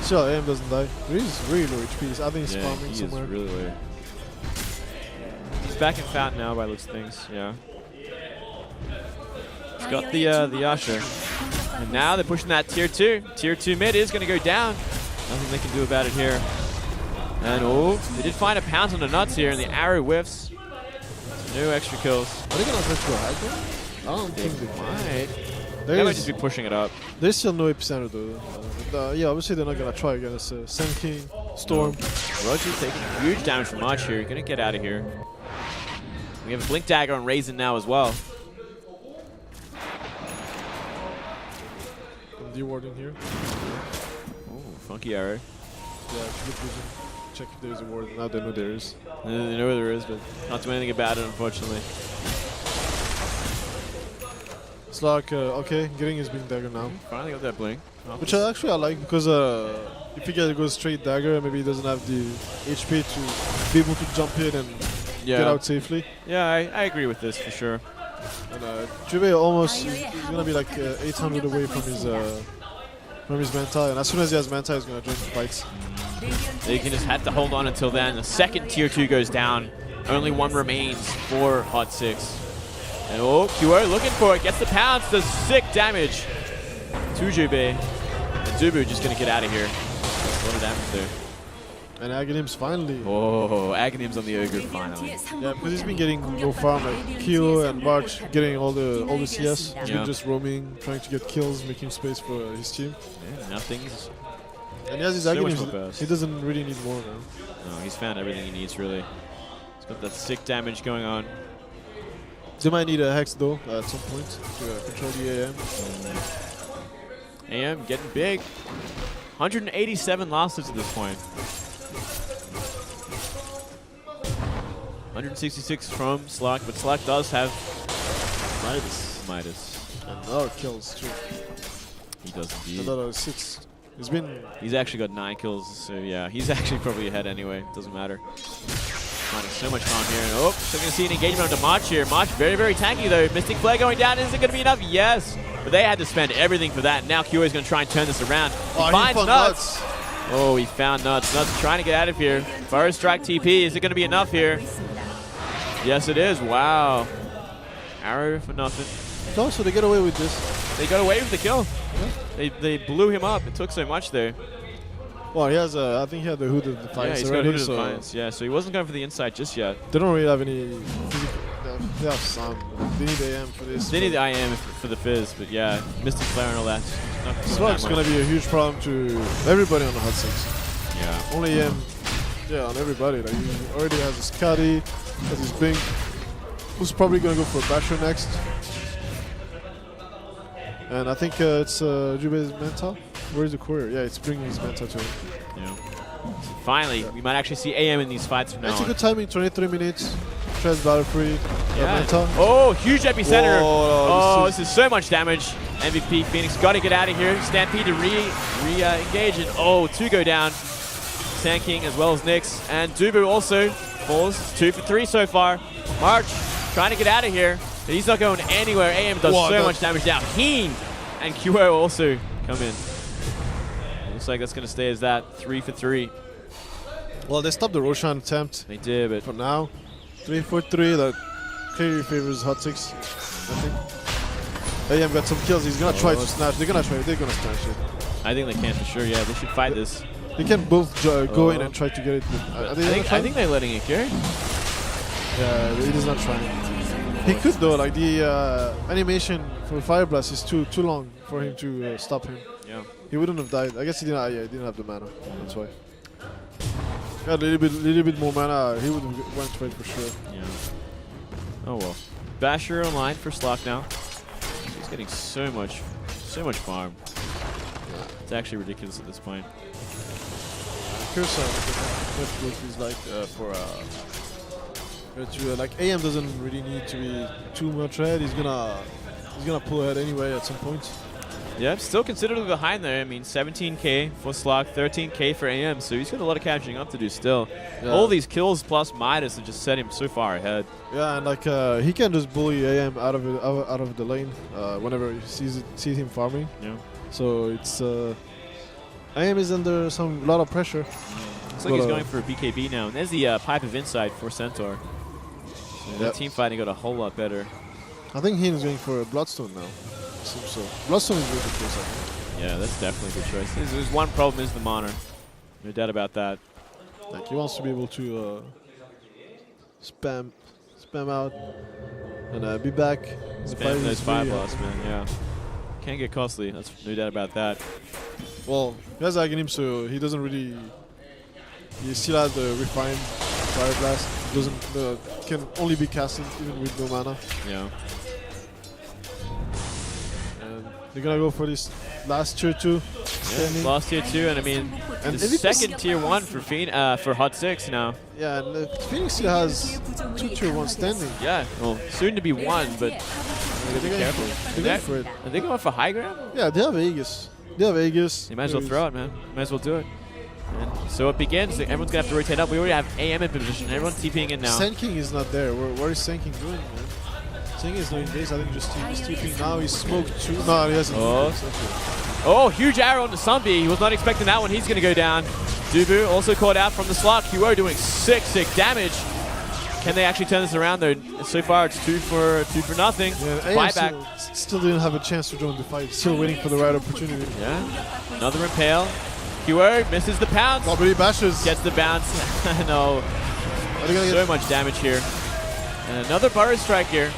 Still, AM doesn't die. He's really low HP. I think he's spamming somewhere. He is really low. He's back in Fountain now by looks of things, yeah. He's got the Yasha. And now they're pushing that Tier 2. Tier 2 mid is going to go down. Nothing they can do about it here. And they did find a Pounce on the nuts here, and the arrow whiffs. No extra kills. Are they going to switch to a high ground? I don't think they might. They might just be pushing it up. There's still no epicenter though. Yeah, obviously they're not gonna try against Sand King, Storm. Roger's taking huge damage from March here. Gonna get out of here. We have a Blink Dagger on Raisin now as well. D-warding here. Oh, funky arrow. Yeah, good vision. Check if there's a ward. Now they know there is. They know where there is, but not do anything about it, unfortunately. It's like, okay, getting his Blink Dagger now. Finally got that Blink. Which I like because if he goes straight Dagger, maybe he doesn't have the HP to be able to jump in and get out safely. Yeah, I agree with this for sure. And Jube almost he's gonna be like 800 away from his Manta, and as soon as he has Manta, he's gonna join the fights. They can just have to hold on until then. The second Tier 2 goes down. Only one remains for Hot 6. And oh, QO looking for it. Gets the pounce. Does sick damage to Jube. And Zubu just gonna get out of here. That's a lot of damage there. And Aghanim's finally. Oh, Aghanim's on the Ogre finally. Yeah, because he's been getting no farm, like Kyo and March getting all the CS. He's been just roaming, trying to get kills, making space for his team. Yeah, nothing's. And he has his so Aghanim. He doesn't really need more now. No, he's found everything he needs really. He's got that sick damage going on. They might need a Hex though at some point to control the AM. AM getting big. 187 losses at this point. 166 from Slack, but Slack does have Midas. And a lot of kills too. He does indeed. A lot of 6. He's actually got 9 kills, so yeah, he's actually probably ahead anyway. Doesn't matter. Finding so much harm here. And oh, so going to see an engagement onto March here. March very, very tanky though. Mystic Flare going down. Is it going to be enough? Yes. But they had to spend everything for that. Now QA is going to try and turn this around. Oh, he finds Nuts. Oh, he found Nuts. Nuts trying to get out of here. Forest Strike TP. Is it going to be enough here? Yes, it is. Wow. Arrow for nothing. No, so they get away with this. They got away with the kill. Yeah. They blew him up. It took so much there. Well, he has I think he had the Hooded Defiance already. Yeah, he's got Hooded Defiance. Yeah, so he wasn't going for the inside just yet. They don't really have any. They have some. They need AM for this. They need the IM for the Fizz, but yeah, Mystic Flare and all that. Slug's going to be a huge problem to everybody on the Hot 6. Yeah. Only AM. Yeah, on everybody. Like, he already has his Scotty, has his Blink. Who's probably going to go for Basher next. And I think it's Jube's Manta. Where's the courier? Yeah, it's bringing his Manta to him. Yeah. So finally, we might actually see AM in these fights from now on. It's a good timing, 23 minutes. Trans battle free. Yeah. Manta. Oh, huge epicenter. Whoa, this is so much damage. MVP Phoenix got to get out of here. Stampede to re-engage and oh, 2 go down. Sand King as well as Nyx. And Dubu also falls. 2 for 3 so far. March trying to get out of here. But he's not going anywhere. AM does so much damage now. Heen and QO also come in. Looks like that's going to stay as that. 3 for 3. Well, they stopped the Roshan attempt. They did, but for now, 3 for 3. That clearly favors Hot 6. I think. AM got some kills. He's going to try to snatch. They're going to snatch it. I think they can for sure. Yeah, they should fight this. They can both go in and try to get it. I think they're letting it go. Yeah, he is not trying. He could though, like the animation for Fire Blast is too long for him to stop him. Yeah. He wouldn't have died. I guess he didn't. Yeah, he didn't have the mana. That's why. Got a little bit more mana. He would have went for it for sure. Yeah. Oh well. Basher online for Slock now. He's getting so much farm. Yeah. It's actually ridiculous at this point. Curious what he's like for. Like AM doesn't really need to be too much ahead. He's gonna pull ahead anyway at some point. Yeah, still considerably behind there. I mean, 17k for Slock, 13k for AM, so he's got a lot of catching up to do still. Yeah. All these kills plus Midas have just set him so far ahead. Yeah, and like he can just bully AM out of the lane whenever he sees him farming. Yeah. So it's AM is under a lot of pressure. Looks like he's going for a BKB now. And there's the Pipe of Insight for Centaur. So the team fighting got a whole lot better. I think he's going for a Bloodstone now. Seems so. Bloodstone is a really good choice, I think. Yeah, that's definitely a good choice. There's one problem is the mana. No doubt about that. Like he wants to be able to spam out and be back. Spam those fire blasts, man. Yeah. Can get costly. That's no doubt about that. Well, he has Aghanim, so he doesn't really He still has the refined Fire Blast. Doesn't can only be casted even with no mana. Yeah. And they're gonna go for this last tier 2. Yeah, lost tier 2, and I mean, And the second tier 1 for Hot 6 now. Yeah, and Phoenix still has 2 tier 1 standing. Yeah, well, soon to be 1, but be careful. They're going for it. Are they going for high ground? Yeah, they have Aegis. They have Aegis. You might as well throw it, man. Might as well do it. And so it begins. Everyone's going to have to rotate up. We already have AM in position. Everyone's TPing in now. Sand King is not there. What is Sand King doing, man? Sand King is not in base. I think just TPing now. He's smoked 2. No, he hasn't. Oh, huge arrow into Sunby. He was not expecting that one. He's going to go down. Dubu also caught out from the slot. Huo doing sick damage. Can they actually turn this around though? So far it's 2 for nothing. Yeah, Buyback. Still didn't have a chance to join the fight. Still waiting for the right opportunity. Yeah. Another impale. Huo misses the pounce. Oh, but he bashes. Gets the bounce. No. So much damage here. And another burrow strike here.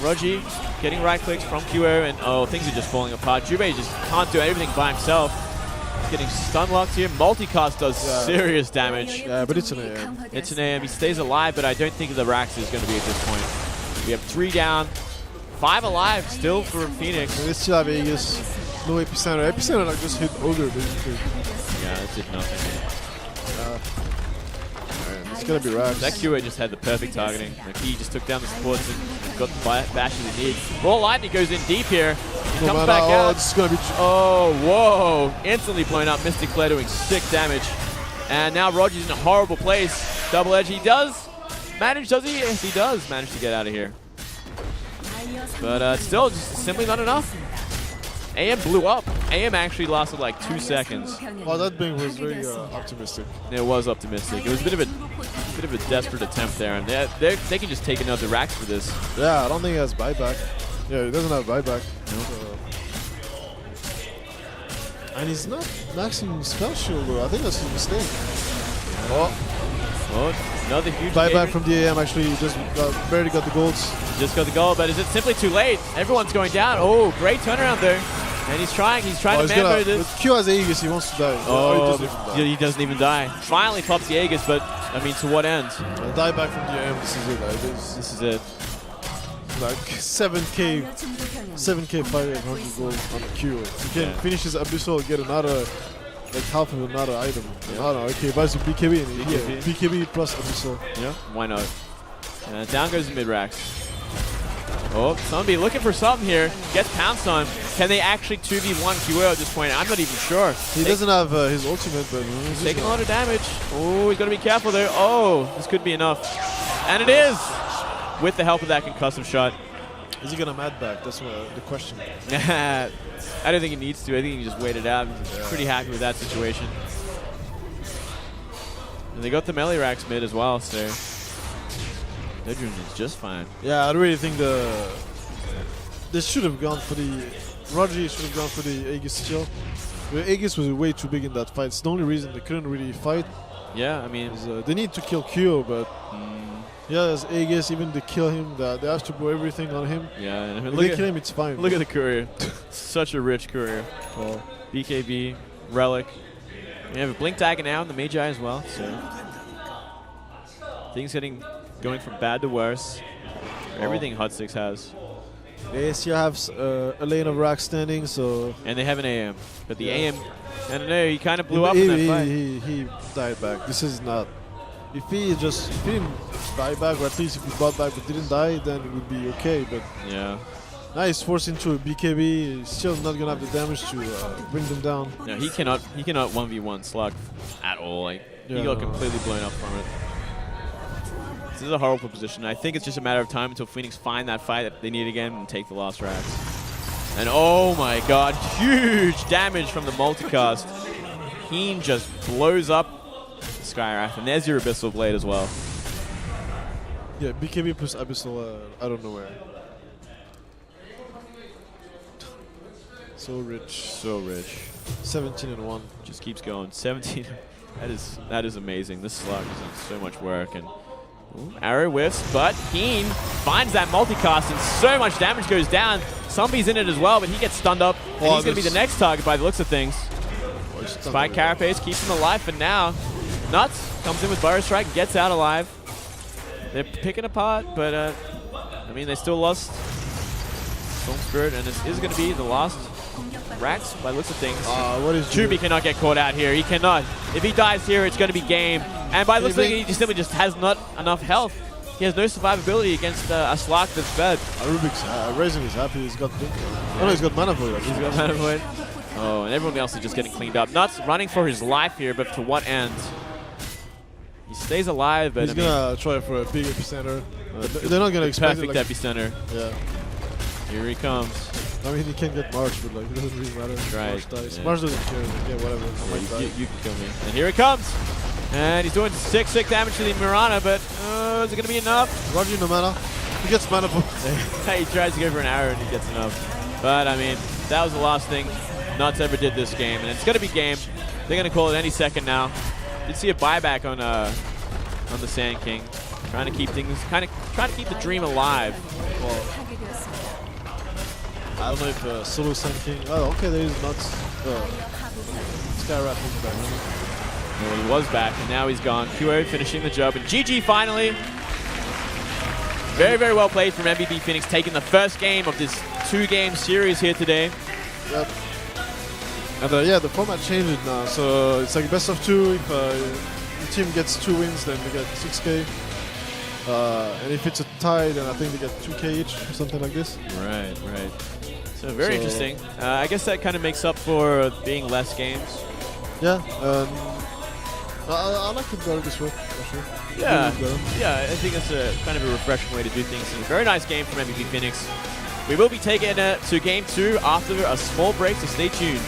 Rogi getting right clicks from QO, and oh, things are just falling apart. Jube just can't do everything by himself. Getting stun locked here. Multicast does serious damage. Yeah, but it's an AM. It's an AM. He stays alive, but I don't think the Rax is going to be at this point. We have 3 down, 5 alive still for Phoenix. And they still have Aegis. No Epicenter. Epicenter like just hit Ogre basically. Yeah, that did nothing. It's gonna be Rax. That QA just had the perfect targeting. Like he just took down the supports and got the bashes he needs. Raw Lightning goes in deep here. He comes back out. It's gonna be oh, whoa. Instantly blown up. Mystic Flare doing sick damage. And now Roger's in a horrible place. Double Edge. He does manage, does he? Yes, he does manage to get out of here. But still, just simply not enough. AM blew up. AM actually lasted like 2 seconds. Oh, that thing was very optimistic. It was optimistic. It was a bit of a desperate attempt there, and they can just take another Rax for this. Yeah, I don't think he has buyback. Yeah, he doesn't have buyback. And he's not maxing spell shield though. I think that's a mistake. Oh, another huge buyback from the AM. Actually, just barely got the golds. Just got the gold, but is it simply too late? Everyone's going down. Oh, great turnaround there. And he's trying to man this. With Q has Aegis, he wants to die. Oh, he doesn't even die. Finally pops the Aegis, but I mean, to what end? Die back from the AM. This is it. Like, this is it. Like 7k 500 gold on the Q. He can finish his Abyssal, get another, like half of another item. Yeah. I don't know. Okay, buys a BKB and BKB plus Abyssal. Yeah, why not? Down goes the mid-Rax. Oh, Sunby looking for something here. Gets pounced on. Can they actually 2v1 QO at this point? I'm not even sure. He doesn't have his ultimate, but he's taking a lot of damage. Oh, he's got to be careful there. Oh, this could be enough. And it is! With the help of that concussive shot. Is he going to mad back? That's the question. I don't think he needs to. I think he can just wait it out. I'm pretty happy with that situation. And they got the melee Rax mid as well, so they're doing just fine. Yeah, I really think they should have gone for the Roger should have gone for the Aegis steal. The Aegis was way too big in that fight. It's the only reason they couldn't really fight. Yeah, I mean, they need to kill Kyo, but yeah, there's Aegis. Even they kill him, they have to go everything on him. Yeah, and if they kill him, it's fine. Look at the courier. Such a rich courier. Oh. BKB, Relic. We have a Blink Dagger now in the Magi as well. So things going from bad to worse. Everything Hot 6 has. They still have a lane of Rax standing, so. And they have an AM, but the AM, I don't know, he kind of blew up in that fight. He died back. This is not. If he didn't die back, or at least if he bought back but didn't die, then it would be okay. But yeah. Now he's forced into a BKB. He's still not gonna have the damage to bring them down. No, he cannot 1v1 Slug at all. Like he got completely blown up from it. This is a horrible position. I think it's just a matter of time until Phoenix find that fight that they need again and take the last Rax. And oh my god, huge damage from the multicast. Heen just blows up Skywrath, and there's your Abyssal Blade as well. Yeah, BKB plus Abyssal, I don't know where. So rich. So rich. 17-1. Just keeps going. 17. That is amazing. This Slug is in so much work. And ooh, arrow whiffs, but Heen finds that multicast and so much damage goes down. Zombie's in it as well, but he gets stunned up. And he's going to be the next target by the looks of things. Spike Carapace keeps him alive for now. Nuts comes in with Burrow Strike, gets out alive. They're picking apart, but I mean, they still lost Storm Spirit, and this is going to be the last Rax by the looks of things. What is Chubi cannot get caught out here. He cannot. If he dies here, it's going to be game. And by the looks of it, he simply just has not enough health. He has no survivability against a Slark that's fed. Rubik's raising is happy. He's got oh no, he's got mana void. He's got mana void. Oh, and everyone else is just getting cleaned up. Nuts running for his life here, but to what end? He stays alive, but he's gonna try for a big epicenter. They're not gonna expect perfect epicenter. Yeah. Here he comes. I mean, he can get March, but like it doesn't really matter. Right. March dies. Yeah. March doesn't care. Yeah, whatever. You can kill me. And here it comes. And he's doing 6 damage to the Mirana, but is it going to be enough? Roger, no mana. He gets mana. He tries to go for an arrow and he gets enough. But I mean, that was the last thing Nuts ever did this game, and it's going to be game. They're going to call it any second now. Did see a buyback on the Sand King, trying to keep things, trying to keep the dream alive. Well, I don't know if solo Sand King. Oh, okay, there is Nuts. Skywrath is back. Well, he was back, and now he's gone. QO finishing the job, and GG finally. Very, very well played from MVP Phoenix, taking the first game of this 2-game series here today. Yep. And yeah, the format changed now, so it's like best of 2. If the team gets 2 wins, then they get 6K. And if it's a tie, then I think they get 2K each, or something like this. Right, right. So very interesting. I guess that kind of makes up for being less games. Yeah. I like it better this way, actually. Yeah, yeah, I think it's a kind of a refreshing way to do things. And a very nice game from MVP Phoenix. We will be taking it to game 2 after a small break, so stay tuned.